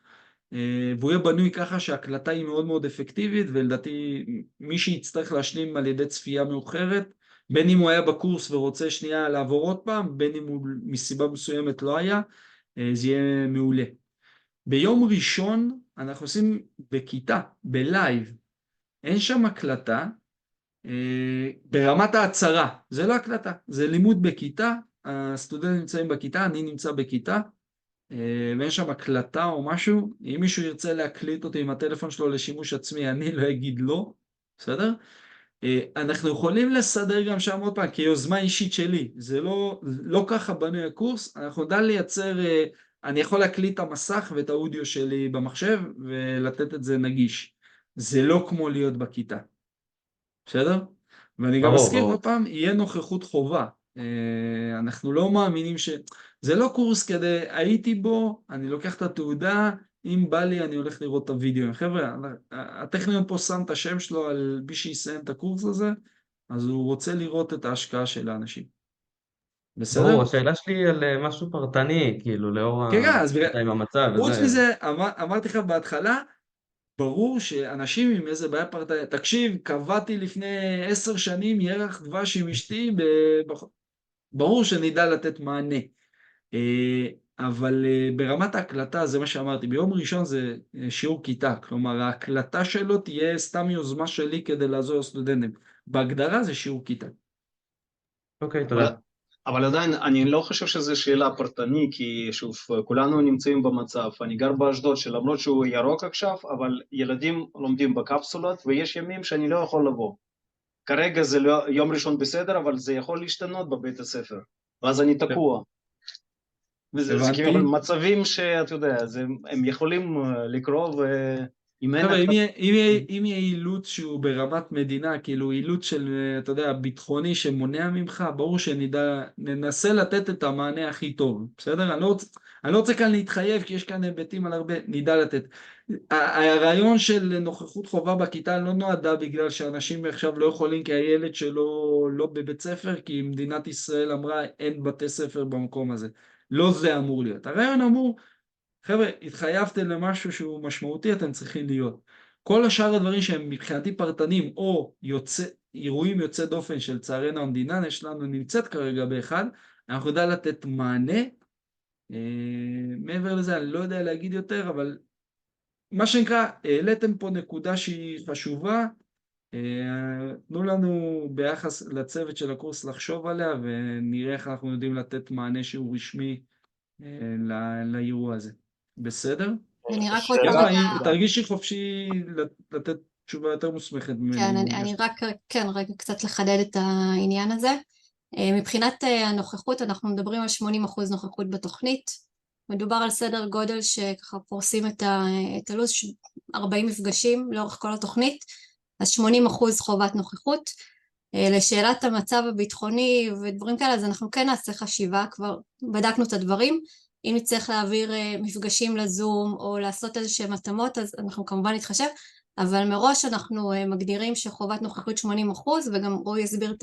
S2: והוא יהיה בנוי ככה שההקלטה היא מאוד מאוד אפקטיבית, ולדעתי מי שיצטרך להשלים על ידי צפייה מאוחרת, בין אם הוא היה בקורס ורוצה שנייה לעבור עוד פעם, בין אם הוא מסיבה מסוימת לא היה, זה יהיה מעולה. ביום ראשון אנחנו עושים בכיתה, בלייב, אין שם הקלטה, ברמת ההצהרה, זה לא הקלטה, זה לימוד בכיתה, הסטודנטים נמצאים בכיתה, אני נמצא בכיתה, ואין שם הקלטה או משהו. אם מישהו ירצה להקליט אותי עם הטלפון שלו לשימוש עצמי, אני לא אגיד לא, בסדר? אנחנו יכולים לסדר גם שם עוד פעם, כיוזמה אישית שלי, זה לא ככה בנוי הקורס, אנחנו נדע לייצר, אני יכול להקליט את המסך ואת האודיו שלי במחשב, ולתת את זה נגיש. זה לא כמו להיות בכיתה, בסדר? ואני גם מזכיר עוד פעם, יהיה נוכחות חובה. אנחנו לא מאמינים זה לא קורס כדי, הייתי בו, אני לוקח את התעודה, אם בא לי אני הולך לראות את הוידאו. חבר'ה, הטכניון פה שם את השם שלו על מי שיסיים את הקורס הזה, אז הוא רוצה לראות את ההשקעה של האנשים. בסדר?
S10: ברור, השאלה שלי על משהו פרטני, כאילו, לאור המצב.
S2: חוץ מזה, אמרתי לך בהתחלה, ברור שאנשים עם איזה בעיה פרטנית, תקשיב, קבעתי לפני 10 שנים ירח דבש עם אשתי, ברור שנדע לתת מענה. אבל ברמת ההקלטה, זה מה שאמרתי, ביום ראשון זה שיעור כיתה, כלומר ההקלטה שלו תהיה סתם יוזמה שלי כדי לעזור לסטודנטים. בהגדרה זה שיעור כיתה.
S10: אוקיי, תודה.
S9: אבל עדיין אני לא חושב שזו שאלה פרטני, כי שוב, כולנו נמצאים במצב, אני גר באשדוד שלמרות שהוא ירוק עכשיו, אבל ילדים לומדים בקפסולות ויש ימים שאני לא יכול לבוא. כרגע זה לא, יום ראשון בסדר, אבל זה יכול להשתנות בבית הספר, ואז אני תקוע. וזה כאילו מצבים שאתה יודע, הם יכולים לקרוא אם אין
S2: חבר'ה, אם
S9: הקלטות...
S2: יהיה אילוץ שהוא ברמת מדינה, כאילו אילוץ של, אתה יודע, ביטחוני שמונע ממך, ברור ננסה לתת את המענה הכי טוב, בסדר? אני לא רוצה כאן להתחייב, כי יש כאן היבטים על הרבה, נדע לתת. הרעיון של נוכחות חובה בכיתה לא נועדה בגלל שאנשים עכשיו לא יכולים, כי הילד שלו לא בבית ספר, כי מדינת ישראל אמרה אין בתי ספר במקום הזה. לא זה אמור להיות. הרעיון אמור, חבר'ה, התחייבתם למשהו שהוא משמעותי, אתם צריכים להיות. כל השאר הדברים שהם מבחינתי פרטנים, או אירועים יוצא דופן של צערנו המדינה, נמצאת כרגע באחד, אנחנו יודע לתת מענה. מעבר לזה, אני לא יודע להגיד יותר, אבל מה שנקרא, העליתם פה נקודה שהיא חשובה, תנו לנו ביחס לצוות של הקורס לחשוב עליה, ונראה איך אנחנו יודעים לתת מענה שהוא רשמי לאירוע הזה. בסדר?
S1: אני רק רוצה...
S2: תרגישי חופשי לתת תשובה יותר מוסמכת.
S1: כן, אני רק, כן, רגע קצת לחדד את העניין הזה. מבחינת הנוכחות, אנחנו מדברים על 80% נוכחות בתוכנית. מדובר על סדר גודל שככה פורסים את הלו"ז, 40 מפגשים לאורך כל התוכנית, אז 80% חובת נוכחות. לשאלת המצב הביטחוני ודברים כאלה, אז אנחנו כן נעשה חשיבה, כבר בדקנו את הדברים. אם נצטרך להעביר מפגשים לזום או לעשות איזשהם התאמות, אז אנחנו כמובן נתחשב, אבל מראש אנחנו מגדירים שחובת נוכחות 80%, וגם רועי יסביר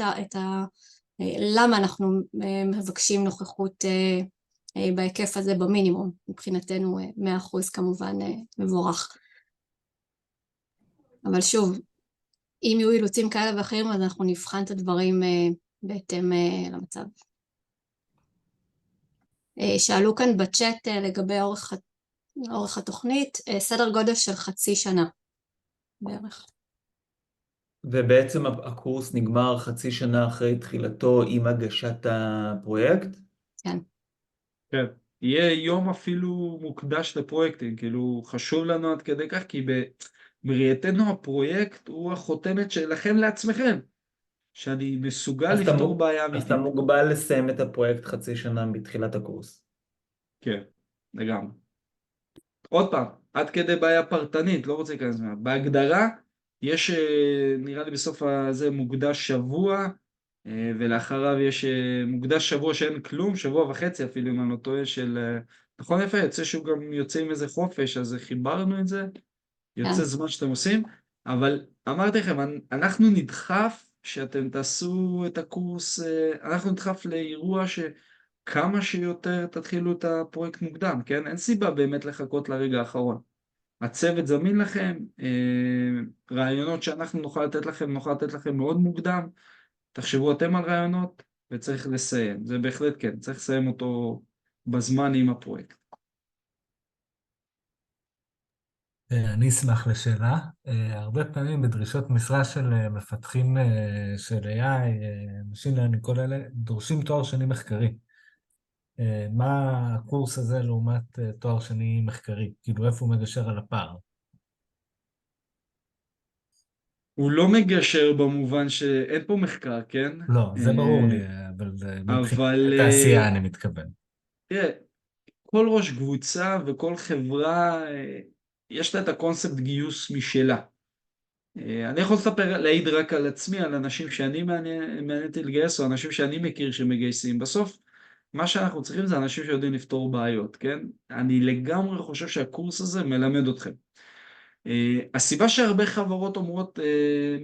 S1: למה אנחנו מבקשים נוכחות בהיקף הזה במינימום. מבחינתנו 100% כמובן מבורך. אבל שוב, אם יהיו אילוצים כאלה ואחרים, אז אנחנו נבחן את הדברים בהתאם למצב. שאלו כאן בצ'אט לגבי אורך התוכנית, סדר גודל של חצי שנה בערך.
S11: ובעצם הקורס נגמר חצי שנה אחרי תחילתו עם הגשת הפרויקט?
S1: כן.
S2: כן. יהיה יום אפילו מוקדש לפרויקטים, כאילו חשוב לנו עד כדי כך, כי בראייתנו הפרויקט הוא החותמת שלכם לעצמכם, שאני מסוגל לפתור בעיה אמיתית.
S11: אז אתה מוגבל לסיים את הפרויקט חצי שנה בתחילת הקורס.
S2: כן, לגמרי. עוד פעם, עד כדי בעיה פרטנית, לא רוצה להיכנס מה. בהגדרה, יש, נראה לי בסוף הזה מוקדש שבוע, ולאחריו יש מוקדש שבוע שאין כלום, שבוע וחצי אפילו, אם אני לא טועה, של... נכון יפה, יוצא שהוא גם יוצא עם איזה חופש, אז חיברנו את זה, יוצא זמן שאתם עושים, אבל אמרתי לכם, אנחנו נדחף שאתם תעשו את הקורס, אנחנו נדחף לאירוע שכמה שיותר תתחילו את הפרויקט מוקדם, כן? אין סיבה באמת לחכות לרגע האחרון. הצוות זמין לכם, רעיונות שאנחנו נוכל לתת לכם מאוד מוקדם, תחשבו אתם על רעיונות וצריך לסיים, זה בהחלט כן, צריך לסיים אותו בזמן עם הפרויקט.
S3: אני אשמח לשאלה. הרבה פעמים בדרישות משרה של מפתחים של AI, Machine Learning, כל אלה, דורשים תואר שני מחקרי. מה הקורס הזה לעומת תואר שני מחקרי? כאילו איפה הוא מגשר על הפער?
S2: הוא לא מגשר במובן שאין פה מחקר, כן?
S3: לא, זה ברור לי, אבל מבחינת תעשייה אני מתכוון.
S2: תראה, כל ראש קבוצה וכל חברה, יש לה את הקונספט גיוס משלה. אני יכול להעיד רק על עצמי, על אנשים שאני מעניינתי לגייס, או אנשים שאני מכיר שמגייסים. בסוף, מה שאנחנו צריכים זה אנשים שיודעים לפתור בעיות, כן? אני לגמרי חושב שהקורס הזה מלמד אתכם. הסיבה שהרבה חברות אומרות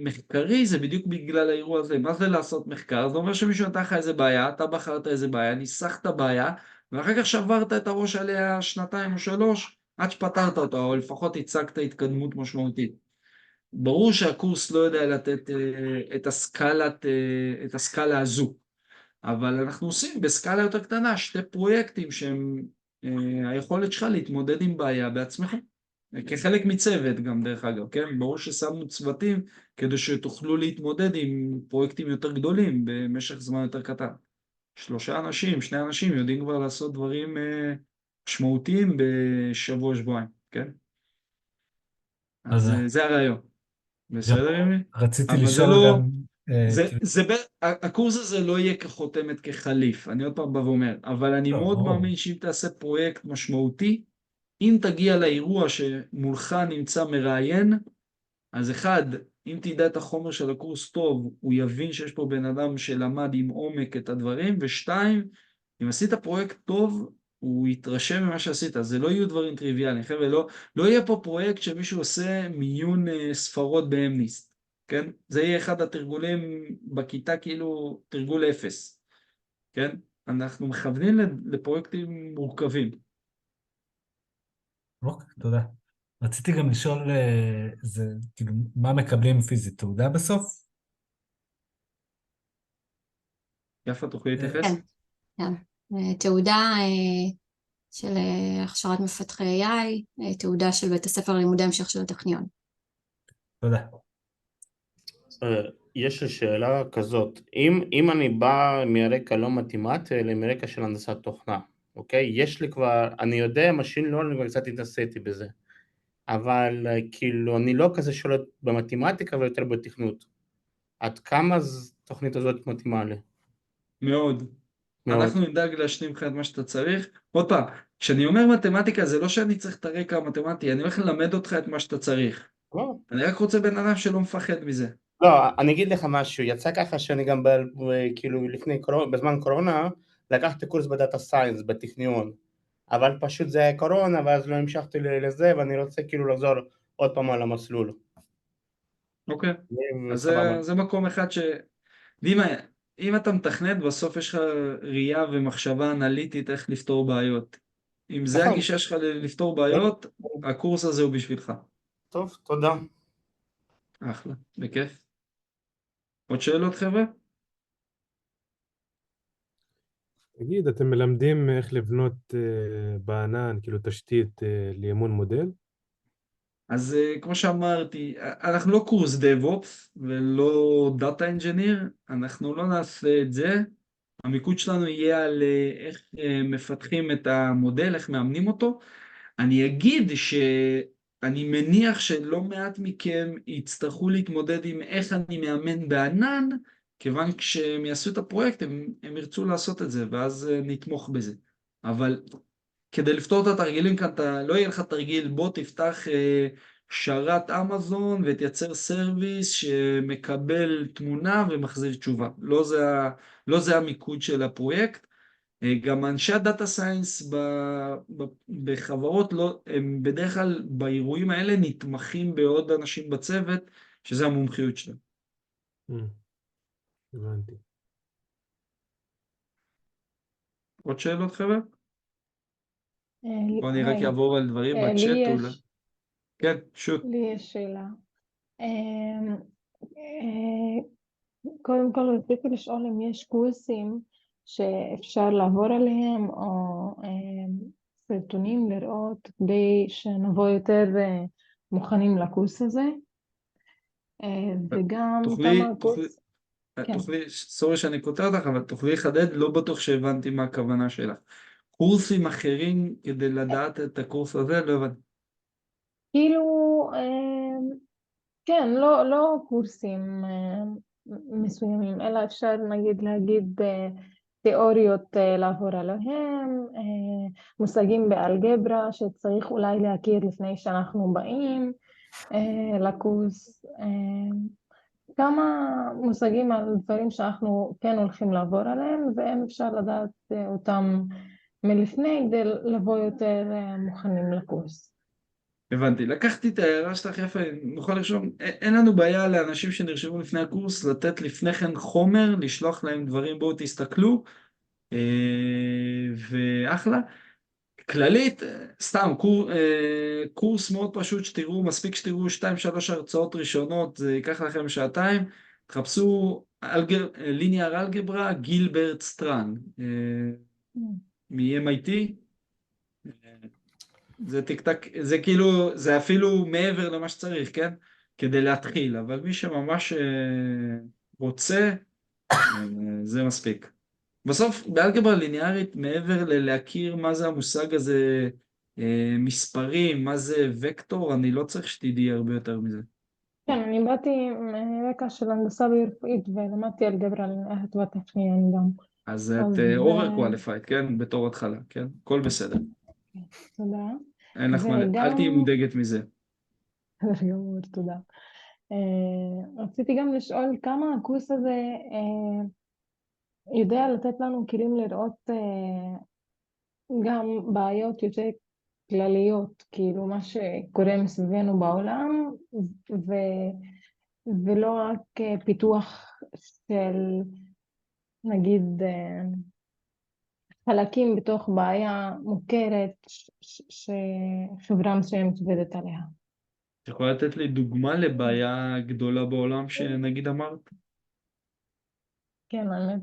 S2: מחקרי זה בדיוק בגלל האירוע הזה. מה זה לעשות מחקר? זה אומר שמישהו נתן לך איזה בעיה, אתה בחרת איזה בעיה, ניסחת בעיה, ואחר כך שברת את הראש עליה 2 או 3, עד שפתרת אותה, או לפחות הצגת התקדמות משמעותית. ברור שהקורס לא יודע לתת את הסקאלה הזו, אבל אנחנו עושים בסקאלה יותר קטנה 2 פרויקטים שהם היכולת שלך להתמודד עם בעיה בעצמך. כחלק מצוות גם דרך אגב, כן? ברור ששמנו צוותים כדי שתוכלו להתמודד עם פרויקטים יותר גדולים במשך זמן יותר קטן. 3 אנשים, 2 אנשים יודעים כבר לעשות דברים משמעותיים בשבוע-שבועיים, כן? אז זה הרעיון. בסדר, ימי?
S3: רציתי לשאול גם...
S2: הקורס הזה לא יהיה כחותמת כחליף, אני עוד פעם בא ואומר, אבל אני מאוד מאמין שאם תעשה פרויקט משמעותי, אם תגיע לאירוע שמולך נמצא מראיין, אז אחד, אם תדע את החומר של הקורס טוב, הוא יבין שיש פה בן אדם שלמד עם עומק את הדברים, ושתיים, אם עשית פרויקט טוב, הוא יתרשם ממה שעשית, זה לא יהיו דברים טריוויאליים, חבר'ה, לא יהיה פה פרויקט שמישהו עושה מיון ספרות באמניסט, כן? זה יהיה אחד התרגולים בכיתה, כאילו תרגול 0, כן? אנחנו מכוונים לפרויקטים מורכבים.
S3: אוקיי, תודה. רציתי גם לשאול, כאילו, מה מקבלים פיזית? תעודה בסוף?
S2: יפה, תוכלי להתייחס?
S1: כן, כן. תעודה של הכשרת מפתחי AI, תעודה של בית הספר ללימודי המשך של הטכניון.
S3: תודה.
S7: יש לי שאלה כזאת, אם אני בא מרקע לא מתמטי, אלא מרקע של הנדסת תוכנה, אוקיי? יש לי כבר, אני יודע, Machine Learning, כבר קצת התעשיתי בזה, אבל כאילו אני לא כזה שולט במתמטיקה ויותר בתכנות. עד כמה התוכנית הזאת מתאימה לי?
S2: מאוד.
S7: מאוד.
S2: אנחנו נדאג להשלים לך את מה שאתה צריך. עוד פעם, כשאני אומר מתמטיקה, זה לא שאני צריך את הרקע המתמטי, אני הולך ללמד אותך את מה שאתה צריך. אני רק רוצה בן אדם שלא מפחד מזה.
S7: לא, אני אגיד לך משהו, יצא ככה שאני גם כאילו לפני בזמן קורונה, לקחתי קורס בדאטה סיינס בטכניון, אבל פשוט זה היה קורונה, ואז לא המשכתי לזה, ואני רוצה כאילו לחזור עוד פעם על המסלול.
S2: אוקיי. אז
S7: סבבה.
S2: זה מקום אחד אם אתה מתכנת, בסוף יש לך ראייה ומחשבה אנליטית איך לפתור בעיות. אם זה
S7: נכון.
S2: הגישה שלך לפתור בעיות, הקורס הזה הוא בשבילך.
S7: טוב, תודה.
S2: אחלה, בכיף. עוד שאלות, חבר'ה?
S4: תגיד, אתם מלמדים איך לבנות בענן, כאילו תשתית לאימון מודל?
S2: אז כמו שאמרתי, אנחנו לא קורס DevOps ולא Data Engineer, אנחנו לא נעשה את זה. המיקוד שלנו יהיה על איך מפתחים את המודל, איך מאמנים אותו. אני אגיד שאני מניח שלא מעט מכם יצטרכו להתמודד עם איך אני מאמן בענן, כיוון כשהם יעשו את הפרויקט הם ירצו לעשות את זה, ואז נתמוך בזה. אבל כדי לפתור את התרגילים כאן, לא יהיה לך תרגיל, בוא תפתח שרת אמזון ותייצר סרוויס שמקבל תמונה ומחזיר תשובה. לא זה המיקוד של הפרויקט. גם אנשי הדאטה סיינס בחברות, הם בדרך כלל באירועים האלה נתמכים בעוד אנשים בצוות, שזה המומחיות שלהם.
S4: הבנתי.
S2: עוד שאלות, חבר'ה? בוא אני רק אעבור על דברים בצ'אט אולי. כן, שוט.
S12: לי יש שאלה. קודם כל רציתי לשאול אם יש קורסים שאפשר לעבור עליהם או סרטונים לראות כדי שנבוא יותר מוכנים לקורס הזה. וגם כמה קורס...
S2: סורי שאני קוטע אותך, אבל תוכלי לחדד, לא בטוח שהבנתי מה הכוונה שלך. קורסים אחרים כדי לדעת את הקורס הזה, לא הבנתי.
S12: כאילו, כן, לא קורסים מסוימים, אלא אפשר נגיד להגיד תיאוריות לעבור עליהם, מושגים באלגברה שצריך אולי להכיר לפני שאנחנו באים לקורס, כמה מושגים על דברים שאנחנו כן הולכים לעבור עליהם, והם אפשר לדעת אותם מלפני כדי לבוא יותר מוכנים לקורס.
S2: הבנתי, לקחתי את ההערה שלך יפה, נוכל לרשום, אין לנו בעיה לאנשים שנרשמו לפני הקורס, לתת לפני כן חומר, לשלוח להם דברים, בואו תסתכלו, ואחלה. כללית, סתם, קורס מאוד פשוט שתראו, מספיק שתראו 2-3 הרצאות ראשונות, זה ייקח לכם שעתיים, תחפשו ליניאר אלגברה, גילברט סטרן, מ-MIT, זה כאילו, זה אפילו מעבר למה שצריך, כן? כדי להתחיל, אבל מי שממש רוצה, זה מספיק. בסוף, באלגברה ליניארית, מעבר ללהכיר מה זה המושג הזה, מספרים, מה זה וקטור, אני לא צריך שתדעי הרבה יותר מזה.
S12: כן, אני באתי מרקע של הנדסה ברפואית ולמדתי אלגברה ליניארית בטכניון גם.
S2: אז את over qualified, כן? בתור התחלה, כן? הכל בסדר.
S12: תודה.
S2: אין לך מה, אל תהיי מודאגת מזה.
S12: גמור, תודה. רציתי גם לשאול כמה הקורס הזה יודע לתת לנו כלים לראות גם בעיות יותר כלליות, כאילו מה שקורה מסביבנו בעולם, ולא רק פיתוח של נגיד חלקים בתוך בעיה מוכרת שחברה מסוימת עובדת עליה.
S2: את יכולה לתת לי דוגמה לבעיה גדולה בעולם שנגיד אמרת?
S12: כן, האמת.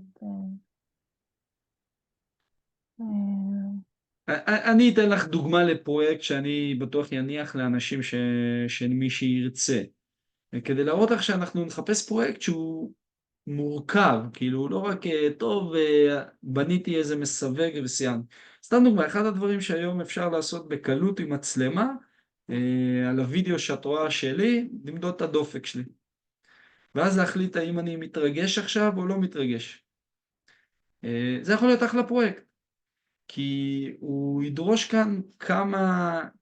S2: אני אתן לך דוגמה לפרויקט שאני בטוח יניח לאנשים שמי שירצה. כדי להראות לך שאנחנו נחפש פרויקט שהוא מורכב, כאילו לא רק טוב, בניתי איזה מסווג וסיימתי. סתם דוגמה, אחד הדברים שהיום אפשר לעשות בקלות עם מצלמה, על הוידאו שאת רואה שלי, למדוד את הדופק שלי. ואז להחליט האם אני מתרגש עכשיו או לא מתרגש. זה יכול להיות אחלה פרויקט. כי הוא ידרוש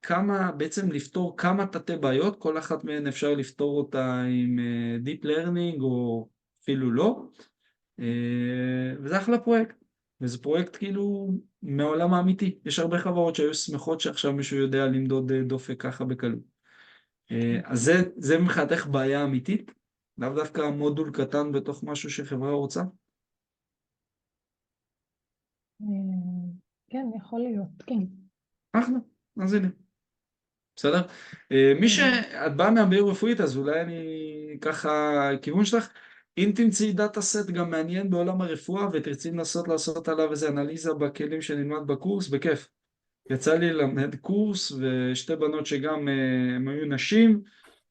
S2: כאן בעצם לפתור כמה תתי בעיות, כל אחת מהן אפשר לפתור אותה עם Deep Learning או אפילו לא, וזה אחלה פרויקט, וזה פרויקט כאילו מהעולם האמיתי, יש הרבה חברות שהיו שמחות שעכשיו מישהו יודע למדוד דופק ככה בקלות. אז זה מבחינתך בעיה אמיתית, לאו דווקא מודול קטן בתוך משהו שחברה רוצה?
S12: כן, יכול להיות, כן.
S2: אחלה, אז הנה. בסדר? מי שאת באה מהביו רפואית, אז אולי אני ככה, כיוון שלך, אם תמצאי דאטה סט גם מעניין בעולם הרפואה, ותרצי לנסות לעשות עליו איזה אנליזה בכלים שנלמד בקורס, בכיף. יצא לי ללמד קורס, ושתי בנות שגם הם היו נשים,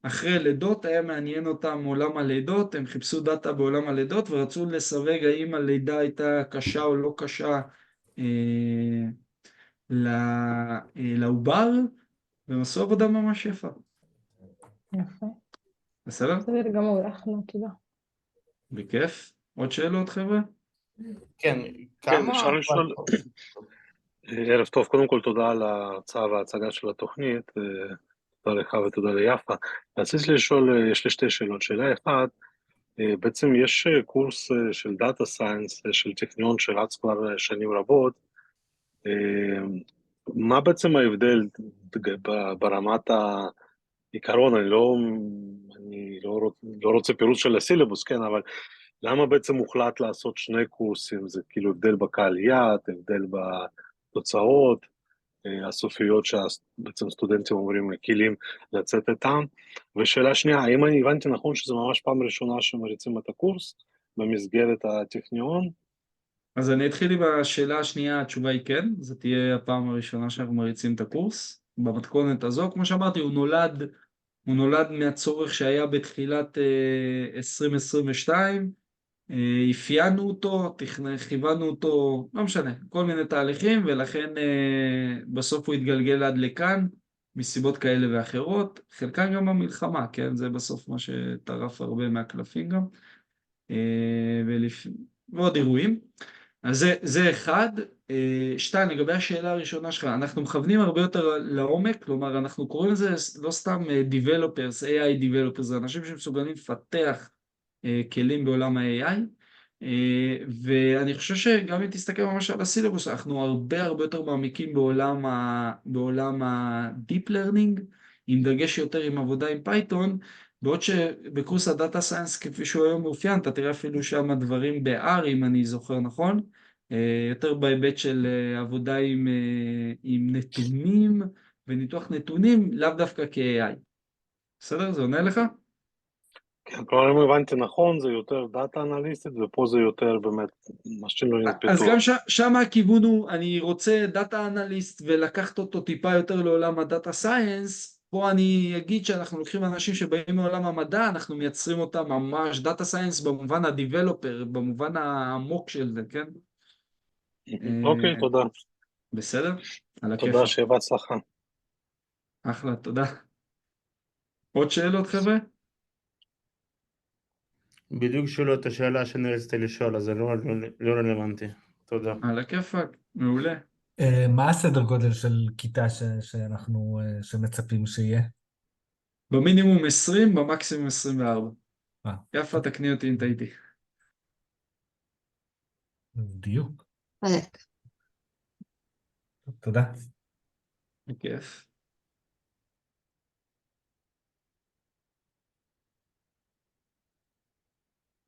S2: אחרי לידות היה מעניין אותם עולם הלידות, הם חיפשו דאטה בעולם הלידות, ורצו לסווג האם הלידה הייתה קשה או לא קשה לעובר, והם עשו עבודה ממש יפה.
S12: יפה.
S2: בסדר?
S12: בסדר גמור, אחלה, תודה.
S2: בכיף. עוד שאלות, חבר'ה?
S7: כן,
S9: כן,
S7: כמה...
S9: אפשר לשאול... ערב טוב, קודם כל תודה על ההרצאה וההצגה של התוכנית, תודה לך ותודה ליפה. רציתי לשאול, יש לי שתי שאלות. שאלה אחת, בעצם יש קורס של דאטה סיינס של טכניון שרץ כבר שנים רבות, מה בעצם ההבדל ברמת העיקרון? אני לא רוצה פירוט של הסילבוס, כן, אבל למה בעצם הוחלט לעשות שני קורסים? זה כאילו הבדל בקהל יעד, הבדל בתוצאות הסופיות שבעצם סטודנטים אומרים כלים לצאת איתם. ושאלה שנייה, האם אני הבנתי נכון שזה ממש פעם ראשונה שמריצים את הקורס במסגרת הטכניון?
S2: אז אני אתחיל עם השאלה השנייה, התשובה היא כן, זו תהיה הפעם הראשונה שאנחנו מריצים את הקורס. במתכונת הזו, כמו שאמרתי, הוא נולד מהצורך שהיה בתחילת 2022, אפיינו אותו, כיוונו אותו, לא משנה, כל מיני תהליכים, ולכן בסוף הוא התגלגל עד לכאן, מסיבות כאלה ואחרות, חלקן גם המלחמה, כן, זה בסוף מה שטרף הרבה מהקלפים גם, ועוד אירועים. אז זה אחד. שתיים, לגבי השאלה הראשונה שלך, אנחנו מכוונים הרבה יותר לעומק, כלומר אנחנו קוראים לזה לא סתם developers, AI developers, זה אנשים שמסוגלים לפתח כלים בעולם ה-AI, ואני חושב שגם אם תסתכל ממש על הסילבוס, אנחנו הרבה יותר מעמיקים בעולם ה-Deep Learning, עם דגש יותר עם עבודה עם פייתון, בעוד שבקורס הדאטה סיינס כפי שהוא היום מאופיין, אתה תראה אפילו שם דברים ב-R אם אני זוכר נכון, יותר בהיבט של עבודה עם נתונים וניתוח נתונים, לאו דווקא כ-AI. בסדר? זה עונה לך?
S9: כן, כלומר, אם הבנתי נכון, זה יותר דאטה אנליסטית, ופה זה יותר באמת משין לרנינג פיתוח.
S2: אז גם שם הכיוון הוא, אני רוצה דאטה אנליסט ולקחת אותו טיפה יותר לעולם הדאטה סייאנס, פה אני אגיד שאנחנו לוקחים אנשים שבאים מעולם המדע, אנחנו מייצרים אותם ממש דאטה סייאנס במובן הדיבלופר, במובן העמוק של זה, כן?
S9: אוקיי, תודה.
S2: בסדר? על הכיף.
S9: תודה, שיהיה בהצלחה.
S2: אחלה, תודה. עוד שאלות, חבר'ה?
S7: בדיוק שאלו את השאלה שאני רציתי לשאול, אז זה לא רלוונטי. תודה.
S2: על הכיף, מעולה.
S3: מה הסדר גודל של כיתה שמצפים שיהיה?
S2: במינימום 20, במקסימום 24.
S3: אה,
S2: יפה, תקני אותי אם טעיתי.
S3: בדיוק.
S1: צודק.
S3: תודה.
S2: בכיף.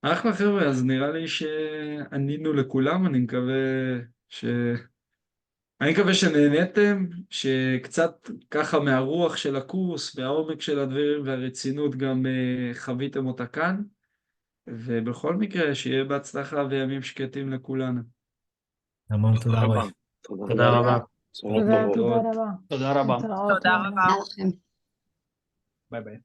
S2: אחלה חבר'ה, אז נראה לי שענינו לכולם, אני מקווה שנהניתם, שקצת ככה מהרוח של הקורס, מהעומק של הדברים והרצינות גם חוויתם אותה כאן, ובכל מקרה שיהיה בהצלחה וימים שקטים לכולנו.
S3: המון תודה רבה.
S10: תודה רבה.
S12: תודה רבה.
S8: תודה רבה.
S12: להתראות.
S1: תודה לכם.
S8: ביי ביי.